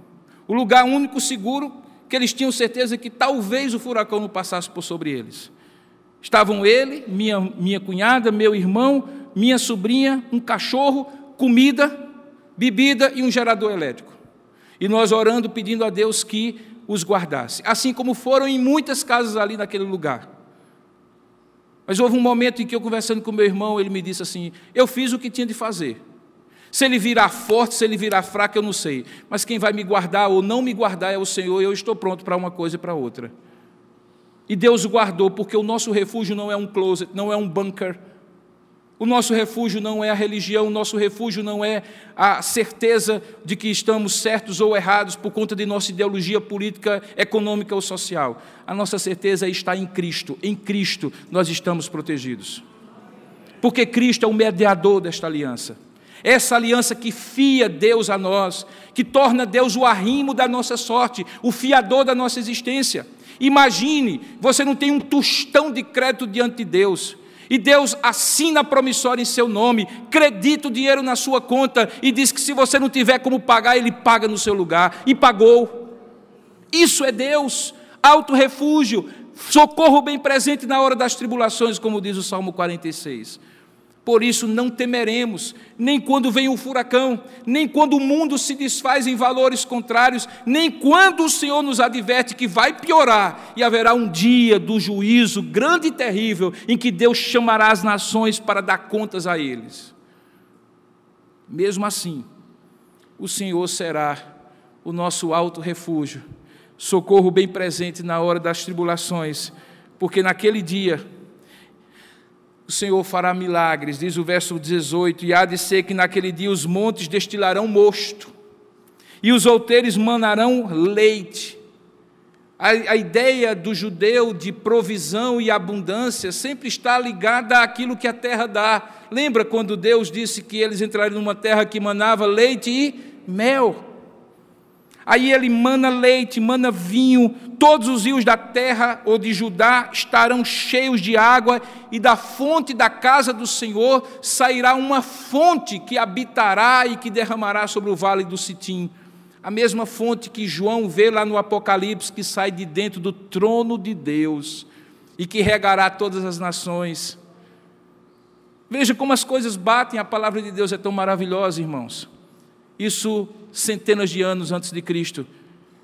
O lugar único seguro que eles tinham certeza que talvez o furacão não passasse por sobre eles. Estavam ele, minha cunhada, meu irmão, minha sobrinha, um cachorro, comida, bebida e um gerador elétrico. E nós orando, pedindo a Deus que os guardasse. Assim como foram em muitas casas ali naquele lugar. Mas houve um momento em que eu, conversando com meu irmão, ele me disse assim, eu fiz o que tinha de fazer. Se ele virar forte, se ele virar fraco, eu não sei. Mas quem vai me guardar ou não me guardar é o Senhor, e eu estou pronto para uma coisa e para outra. E Deus o guardou, porque o nosso refúgio não é um closet, não é um bunker. O nosso refúgio não é a religião, o nosso refúgio não é a certeza de que estamos certos ou errados por conta de nossa ideologia política, econômica ou social. A nossa certeza está em Cristo. Em Cristo nós estamos protegidos. Porque Cristo é o mediador desta aliança. Essa aliança que fia Deus a nós, que torna Deus o arrimo da nossa sorte, o fiador da nossa existência. Imagine, você não tem um tostão de crédito diante de Deus, e Deus assina a promissória em seu nome, credita o dinheiro na sua conta, e diz que se você não tiver como pagar, Ele paga no seu lugar, e pagou. Isso é Deus, auto-refúgio, socorro bem presente na hora das tribulações, como diz o Salmo 46. Por isso não temeremos, nem quando vem um furacão, nem quando o mundo se desfaz em valores contrários, nem quando o Senhor nos adverte que vai piorar e haverá um dia do juízo grande e terrível em que Deus chamará as nações para dar contas a eles. Mesmo assim, o Senhor será o nosso alto refúgio, socorro bem presente na hora das tribulações, porque naquele dia o Senhor fará milagres, diz o verso 18, e há de ser que naquele dia os montes destilarão mosto, e os outeiros manarão leite. A ideia do judeu de provisão e abundância sempre está ligada àquilo que a terra dá. Lembra quando Deus disse que eles entrariam numa terra que manava leite e mel? Aí ele mana leite, mana vinho, todos os rios da terra ou de Judá estarão cheios de água, e da fonte da casa do Senhor sairá uma fonte que habitará e que derramará sobre o vale do Sitim. A mesma fonte que João vê lá no Apocalipse, que sai de dentro do trono de Deus e que regará todas as nações. Veja como as coisas batem, a palavra de Deus é tão maravilhosa, irmãos. Isso centenas de anos antes de Cristo,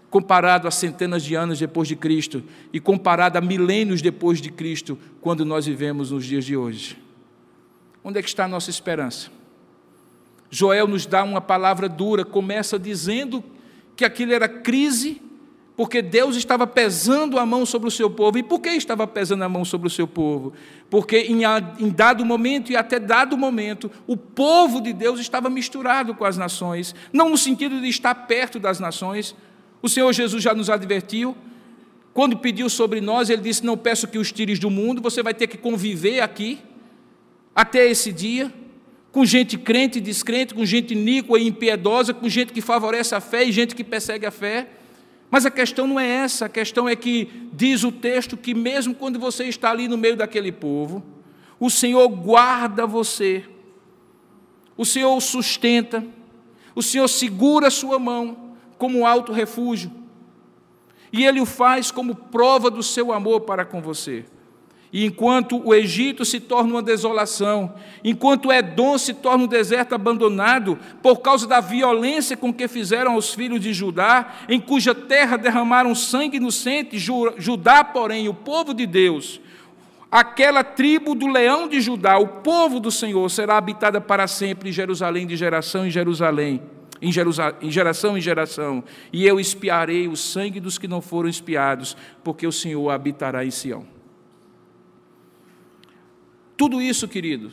comparado a centenas de anos depois de Cristo, e comparado a milênios depois de Cristo, quando nós vivemos nos dias de hoje. Onde é que está a nossa esperança? Joel nos dá uma palavra dura, começa dizendo que aquilo era crise, porque Deus estava pesando a mão sobre o seu povo. E por que estava pesando a mão sobre o seu povo? Porque em dado momento e até dado momento, o povo de Deus estava misturado com as nações, não no sentido de estar perto das nações. O Senhor Jesus já nos advertiu, quando pediu sobre nós, Ele disse: não peço que os tires do mundo, você vai ter que conviver aqui, até esse dia, com gente crente e descrente, com gente iníqua e impiedosa, com gente que favorece a fé e gente que persegue a fé. Mas a questão não é essa, a questão é que diz o texto que mesmo quando você está ali no meio daquele povo, o Senhor guarda você, o Senhor o sustenta, o Senhor segura a sua mão como um alto refúgio, e Ele o faz como prova do seu amor para com você. E enquanto o Egito se torna uma desolação, enquanto Edom se torna um deserto abandonado, por causa da violência com que fizeram aos filhos de Judá, em cuja terra derramaram sangue inocente, Judá, porém, o povo de Deus, aquela tribo do leão de Judá, o povo do Senhor, será habitada para sempre em Jerusalém, de geração em Jerusalém, em geração em geração, e eu expiarei o sangue dos que não foram expiados, porque o Senhor habitará em Sião. Tudo isso, querido,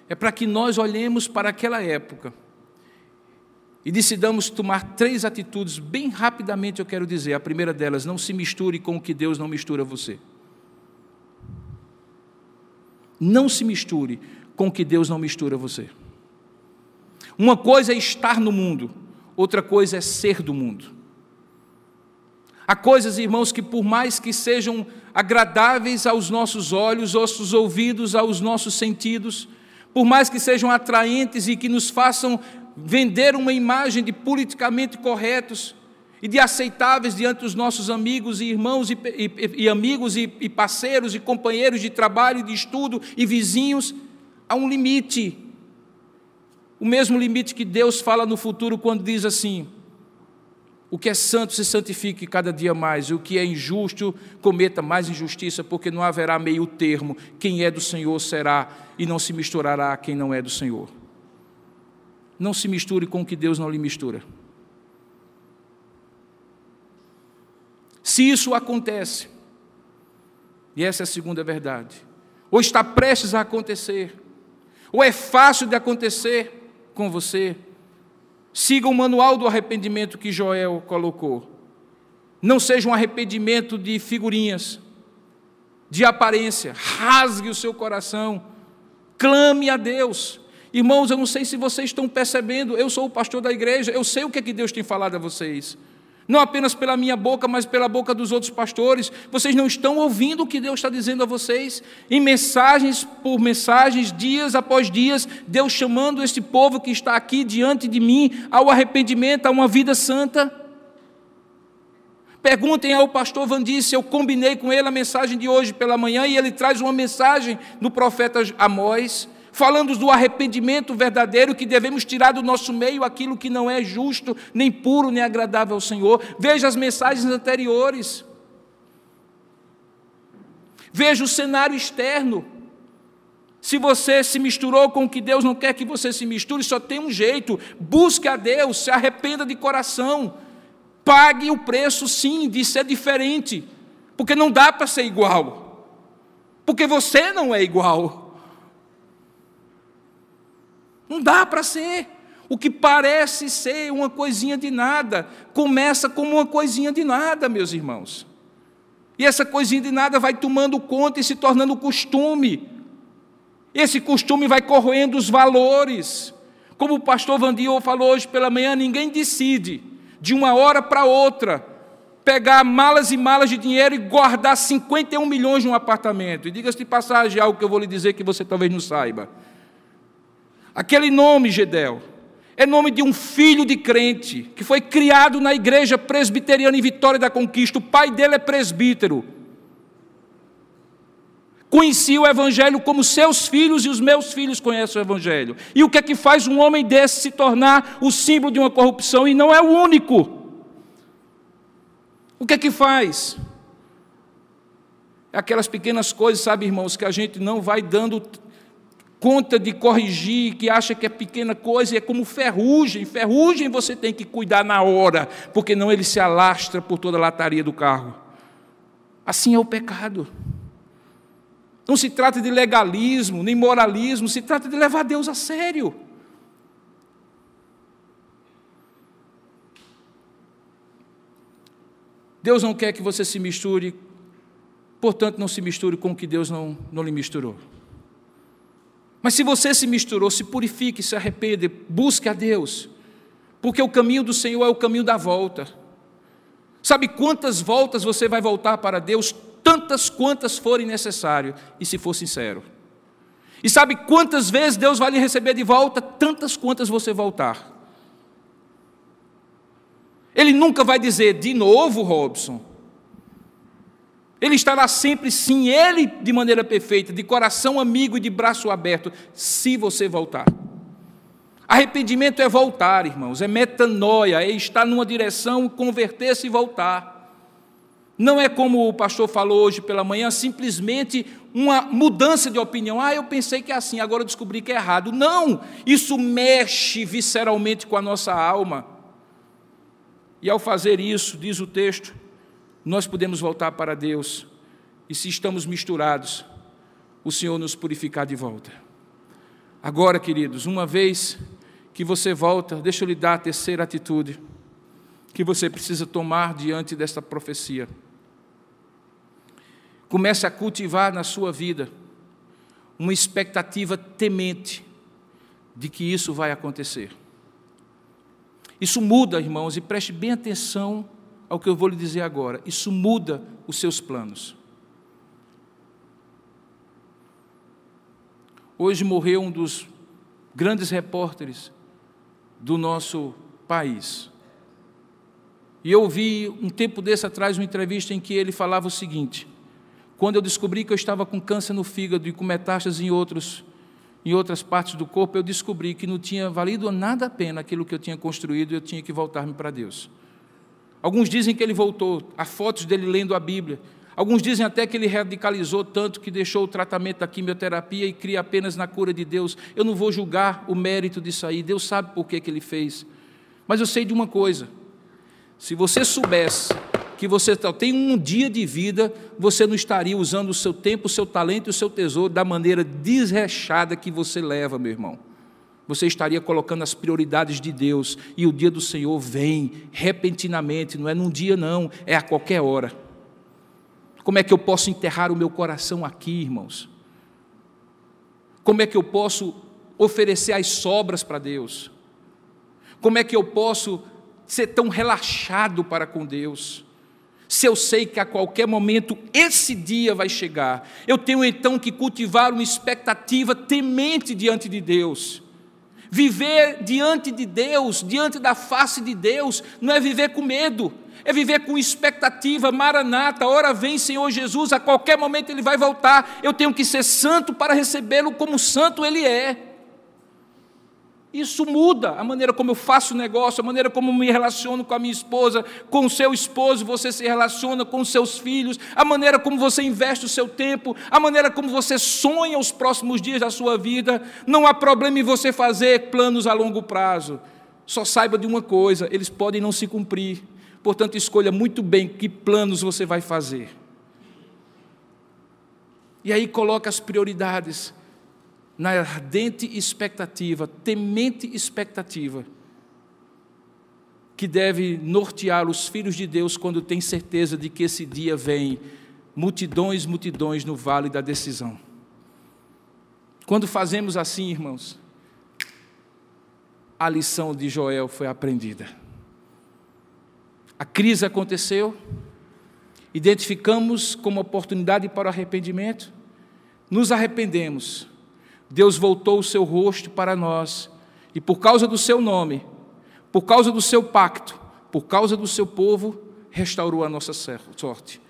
é para que nós olhemos para aquela época e decidamos tomar 3 atitudes, bem rapidamente eu quero dizer. A primeira delas: não se misture com o que Deus não mistura você. Não se misture com o que Deus não mistura você. Uma coisa é estar no mundo, outra coisa é ser do mundo. Há coisas, irmãos, que por mais que sejam agradáveis aos nossos olhos, aos nossos ouvidos, aos nossos sentidos, por mais que sejam atraentes e que nos façam vender uma imagem de politicamente corretos e de aceitáveis diante dos nossos amigos e irmãos e amigos e parceiros e companheiros de trabalho, de estudo e vizinhos, há um limite. O mesmo limite que Deus fala no futuro quando diz assim: o que é santo se santifique cada dia mais, e o que é injusto cometa mais injustiça, porque não haverá meio termo. Quem é do Senhor será, e não se misturará a quem não é do Senhor. Não se misture com o que Deus não lhe mistura. Se isso acontece, e essa é a segunda verdade, ou está prestes a acontecer, ou é fácil de acontecer com você, siga o manual do arrependimento que Joel colocou. Não seja um arrependimento de figurinhas, de aparência. Rasgue o seu coração, clame a Deus. Irmãos, eu não sei se vocês estão percebendo, eu sou o pastor da igreja, eu sei o que é que Deus tem falado a vocês. Não apenas pela minha boca, mas pela boca dos outros pastores. Vocês não estão ouvindo o que Deus está dizendo a vocês? Em mensagens por mensagens, dias após dias, Deus chamando esse povo que está aqui diante de mim ao arrependimento, a uma vida santa. Perguntem ao pastor Vandice, eu combinei com ele a mensagem de hoje pela manhã, e ele traz uma mensagem do profeta Amós, falando do arrependimento verdadeiro, que devemos tirar do nosso meio aquilo que não é justo, nem puro, nem agradável ao Senhor. Veja as mensagens anteriores. Veja o cenário externo. Se você se misturou com o que Deus não quer que você se misture, só tem um jeito: busque a Deus, se arrependa de coração, pague o preço, sim, de ser diferente, porque não dá para ser igual, porque você não é igual. Não dá para ser. O que parece ser uma coisinha de nada, começa como uma coisinha de nada, meus irmãos. E essa coisinha de nada vai tomando conta e se tornando costume. Esse costume vai corroendo os valores. Como o pastor Vandio falou hoje pela manhã, ninguém decide, de uma hora para outra, pegar malas e malas de dinheiro e guardar 51 milhões num apartamento. E diga-se de passagem algo que eu vou lhe dizer que você talvez não saiba. Aquele nome, Gedel, é nome de um filho de crente, que foi criado na igreja presbiteriana em Vitória da Conquista. O pai dele é presbítero. Conheci o Evangelho como seus filhos, e os meus filhos conhecem o Evangelho. E o que é que faz um homem desse se tornar o símbolo de uma corrupção? E não é o único. O que é que faz? Aquelas pequenas coisas, sabe, irmãos, que a gente não vai dando conta de corrigir, que acha que é pequena coisa, e é como ferrugem. Ferrugem você tem que cuidar na hora, porque não ele se alastra por toda a lataria do carro. Assim é o pecado. Não se trata de legalismo, nem moralismo, se trata de levar Deus a sério. Deus não quer que você se misture, portanto não se misture com o que Deus não lhe misturou. Mas se você se misturou, se purifique, se arrependa, busque a Deus, porque o caminho do Senhor é o caminho da volta. Sabe quantas voltas você vai voltar para Deus? Tantas quantas forem necessárias, e se for sincero. E sabe quantas vezes Deus vai lhe receber de volta? Tantas quantas você voltar. Ele nunca vai dizer, de novo, Robson. Ele estará sempre, sim, ele de maneira perfeita, de coração amigo e de braço aberto, se você voltar. Arrependimento é voltar, irmãos, é metanoia, é estar numa direção, converter-se e voltar. Não é como o pastor falou hoje pela manhã, simplesmente uma mudança de opinião. Eu pensei que é assim, agora eu descobri que é errado. Não, isso mexe visceralmente com a nossa alma. E ao fazer isso, diz o texto, nós podemos voltar para Deus, e se estamos misturados, o Senhor nos purificar de volta. Agora, queridos, uma vez que você volta, deixa eu lhe dar a terceira atitude que você precisa tomar diante desta profecia. Comece a cultivar na sua vida uma expectativa temente de que isso vai acontecer. Isso muda, irmãos, e preste bem atenção ao que eu vou lhe dizer agora. Isso muda os seus planos. Hoje morreu um dos grandes repórteres do nosso país. E eu ouvi, um tempo desse atrás, uma entrevista em que ele falava o seguinte: quando eu descobri que eu estava com câncer no fígado e com metástases em outras partes do corpo, eu descobri que não tinha valido nada a pena aquilo que eu tinha construído, e eu tinha que voltar-me para Deus. Alguns dizem que ele voltou, há fotos dele lendo a Bíblia. Alguns dizem até que ele radicalizou tanto que deixou o tratamento da quimioterapia e cria apenas na cura de Deus. Eu não vou julgar o mérito disso aí, Deus sabe por que ele fez. Mas eu sei de uma coisa: se você soubesse que você tem um dia de vida, você não estaria usando o seu tempo, o seu talento e o seu tesouro da maneira desleixada que você leva, meu irmão. Você estaria colocando as prioridades de Deus, e o dia do Senhor vem repentinamente, não é num dia não, é a qualquer hora. Como é que eu posso enterrar o meu coração aqui, irmãos? Como é que eu posso oferecer as sobras para Deus? Como é que eu posso ser tão relaxado para com Deus, se eu sei que a qualquer momento esse dia vai chegar? Eu tenho então que cultivar uma expectativa temente diante de Deus. Viver diante de Deus, diante da face de Deus, não é viver com medo, é viver com expectativa, maranata, ora vem Senhor Jesus, a qualquer momento Ele vai voltar, eu tenho que ser santo para recebê-lo como santo Ele é. Isso muda a maneira como eu faço negócio, a maneira como eu me relaciono com a minha esposa, com o seu esposo, você se relaciona com os seus filhos, a maneira como você investe o seu tempo, a maneira como você sonha os próximos dias da sua vida. Não há problema em você fazer planos a longo prazo. Só saiba de uma coisa, eles podem não se cumprir. Portanto, escolha muito bem que planos você vai fazer. E aí coloca as prioridades na ardente expectativa, temente expectativa, que deve nortear os filhos de Deus quando tem certeza de que esse dia vem, multidões, multidões no vale da decisão. Quando fazemos assim, irmãos, a lição de Joel foi aprendida. A crise aconteceu, identificamos como oportunidade para o arrependimento, nos arrependemos, Deus voltou o seu rosto para nós, e por causa do seu nome, por causa do seu pacto, por causa do seu povo, restaurou a nossa sorte.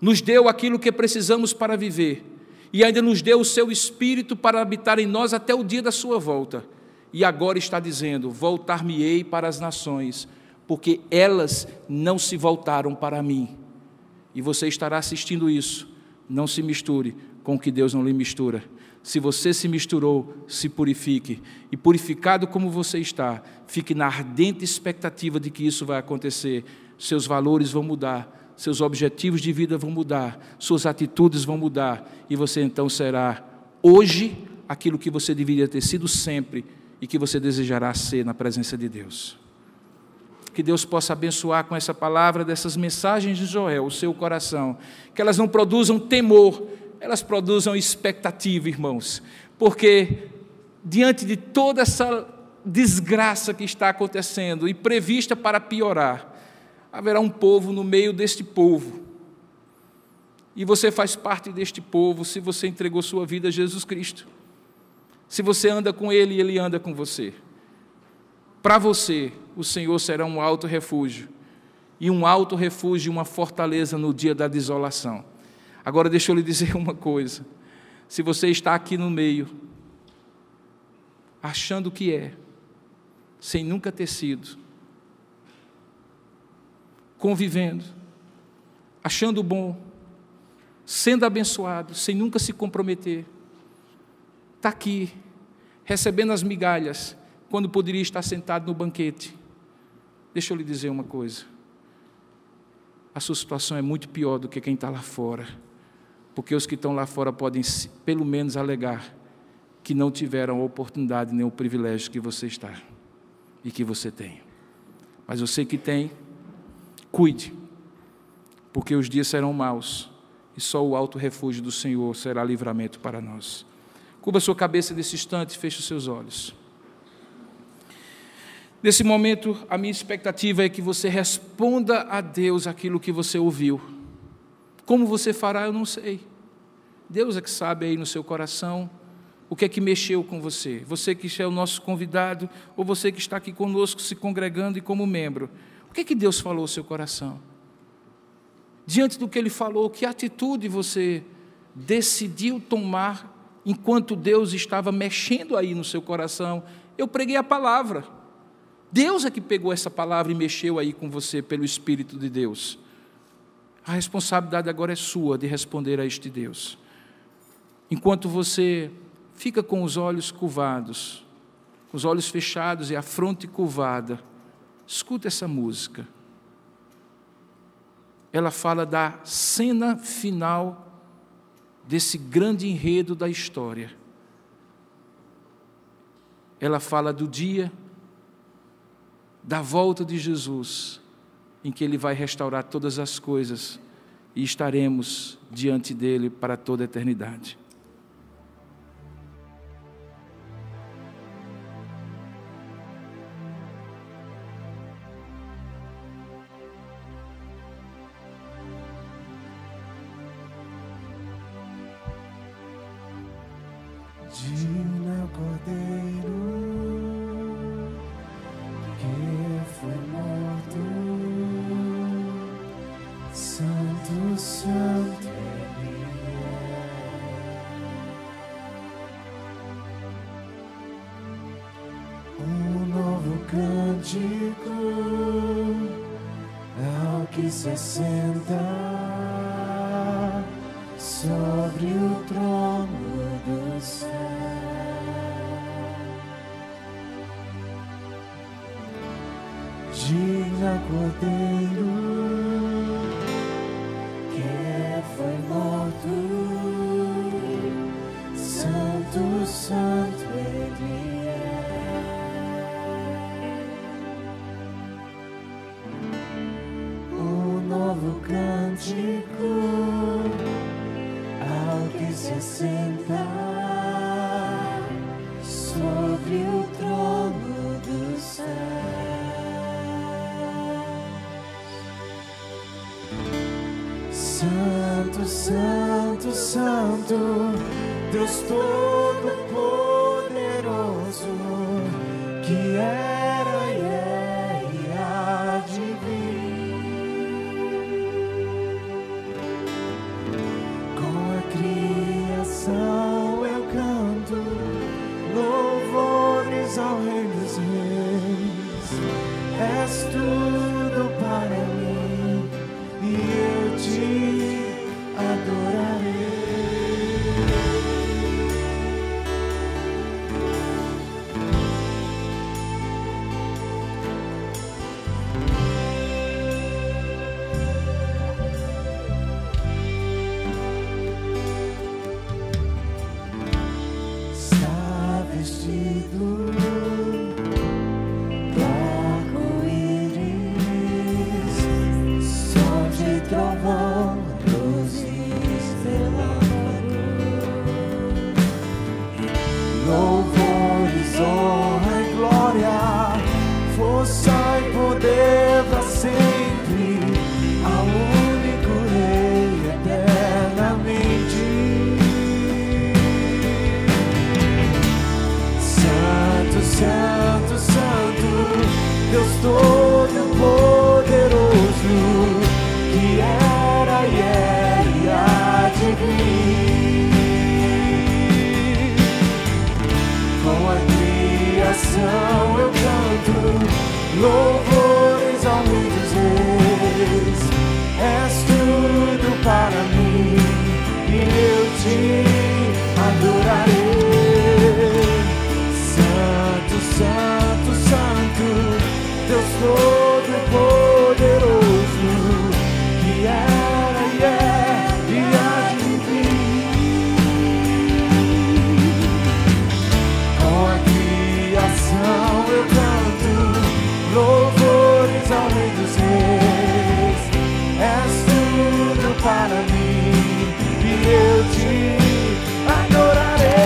Nos deu aquilo que precisamos para viver, e ainda nos deu o seu Espírito para habitar em nós até o dia da sua volta. E agora está dizendo, voltar-me-ei para as nações, porque elas não se voltaram para mim. E você estará assistindo isso, não se misture com o que Deus não lhe mistura. Se você se misturou, se purifique. E purificado como você está, fique na ardente expectativa de que isso vai acontecer. Seus valores vão mudar, seus objetivos de vida vão mudar, suas atitudes vão mudar, e você então será, hoje, aquilo que você deveria ter sido sempre, e que você desejará ser na presença de Deus. Que Deus possa abençoar com essa palavra, dessas mensagens de Joel, o seu coração, que elas não produzam temor, elas produzam expectativa, irmãos, porque diante de toda essa desgraça que está acontecendo e prevista para piorar, haverá um povo no meio deste povo, e você faz parte deste povo se você entregou sua vida a Jesus Cristo, se você anda com Ele e Ele anda com você. Para você, o Senhor será um alto refúgio, e um alto refúgio, uma fortaleza no dia da desolação. Agora deixa eu lhe dizer uma coisa, se você está aqui no meio, achando que é, sem nunca ter sido, convivendo, achando bom, sendo abençoado, sem nunca se comprometer, está aqui, recebendo as migalhas, quando poderia estar sentado no banquete. Deixa eu lhe dizer uma coisa, a sua situação é muito pior do que quem está lá fora, porque os que estão lá fora podem, pelo menos, alegar que não tiveram a oportunidade nem o privilégio que você está e que você tem. Mas você que tem, cuide, porque os dias serão maus e só o alto refúgio do Senhor será livramento para nós. Curva a sua cabeça nesse instante e feche os seus olhos. Nesse momento, a minha expectativa é que você responda a Deus aquilo que você ouviu. Como você fará, eu não sei. Deus é que sabe aí no seu coração o que é que mexeu com você. Você que é o nosso convidado, ou você que está aqui conosco, se congregando e como membro. O que é que Deus falou ao seu coração? Diante do que Ele falou, que atitude você decidiu tomar enquanto Deus estava mexendo aí no seu coração? Eu preguei a palavra. Deus é que pegou essa palavra e mexeu aí com você pelo Espírito de Deus. A responsabilidade agora é sua de responder a este Deus. Enquanto você fica com os olhos curvados, com os olhos fechados e a fronte curvada, escuta essa música. Ela fala da cena final desse grande enredo da história. Ela fala do dia da volta de Jesus, em que Ele vai restaurar todas as coisas e estaremos diante dEle para toda a eternidade. Digno Cordeiro que foi morto Um novo cântico ao que se assenta sobre o trono do céu. Digna Cordeiro que foi morto, Santo, Santo Ele é. Um novo cântico ao que se assenta sobre o trono do céu. Santo, Santo, Santo, Deus Todo-Poderoso, que era e é e há de vir. Com a criação eu canto louvores ao Rei dos Reis. És tudo para mim e eu te adorarei. Está vestido do arco-íris, som de trovão, luzes relâmpagos, louvores, honra e glória, força e poder para sempre, ao único Rei eternamente. Santo, Santo, Santo, Deus Todo-Poderoso, que era e é e há de vir. Com a criação eu canto louvores ao Rei dos Reis. És tudo para mim e eu te adorarei. Santo, Santo, Santo, Deus Todo-Poderoso, que era e é e há de vir. Com a criação eu canto louvores ao Rei dos Reis. És tudo para mim e eu te adorarei.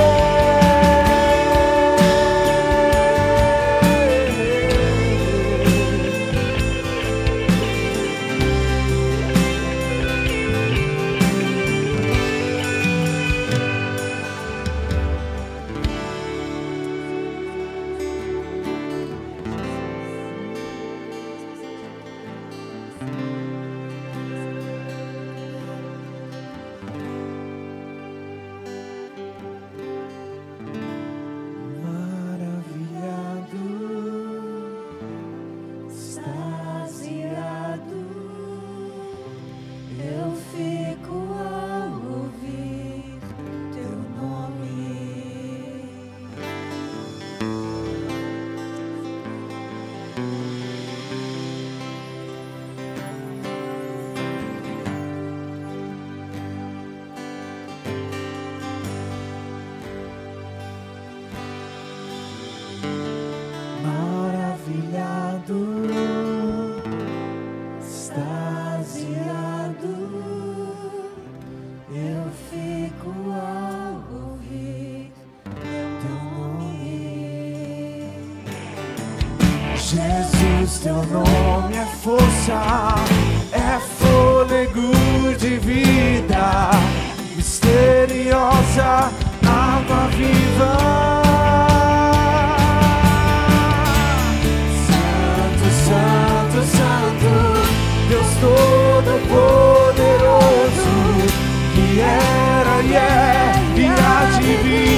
Jesus, teu nome é força, é fôlego de vida, misteriosa, água viva. Santo, Santo, Santo, Deus Todo-Poderoso, que era e é e há de vir.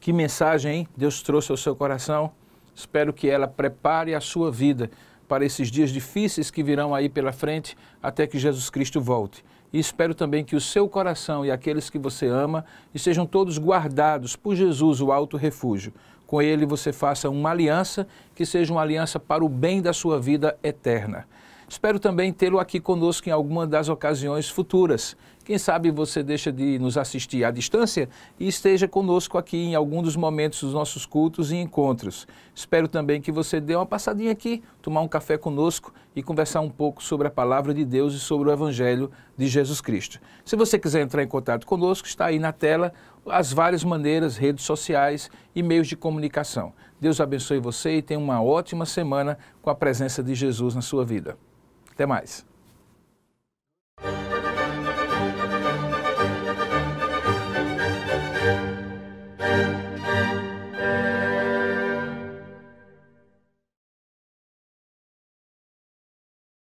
Que mensagem, hein? Deus trouxe ao seu coração. Espero que ela prepare a sua vida para esses dias difíceis que virão aí pela frente, até que Jesus Cristo volte. E espero também que o seu coração e aqueles que você ama estejam todos guardados por Jesus, o alto refúgio. Com Ele você faça uma aliança que seja uma aliança para o bem da sua vida eterna. Espero também tê-lo aqui conosco em alguma das ocasiões futuras. Quem sabe você deixa de nos assistir à distância e esteja conosco aqui em algum dos momentos dos nossos cultos e encontros. Espero também que você dê uma passadinha aqui, tomar um café conosco e conversar um pouco sobre a palavra de Deus e sobre o Evangelho de Jesus Cristo. Se você quiser entrar em contato conosco, está aí na tela as várias maneiras, redes sociais e meios de comunicação. Deus abençoe você e tenha uma ótima semana com a presença de Jesus na sua vida. Até mais.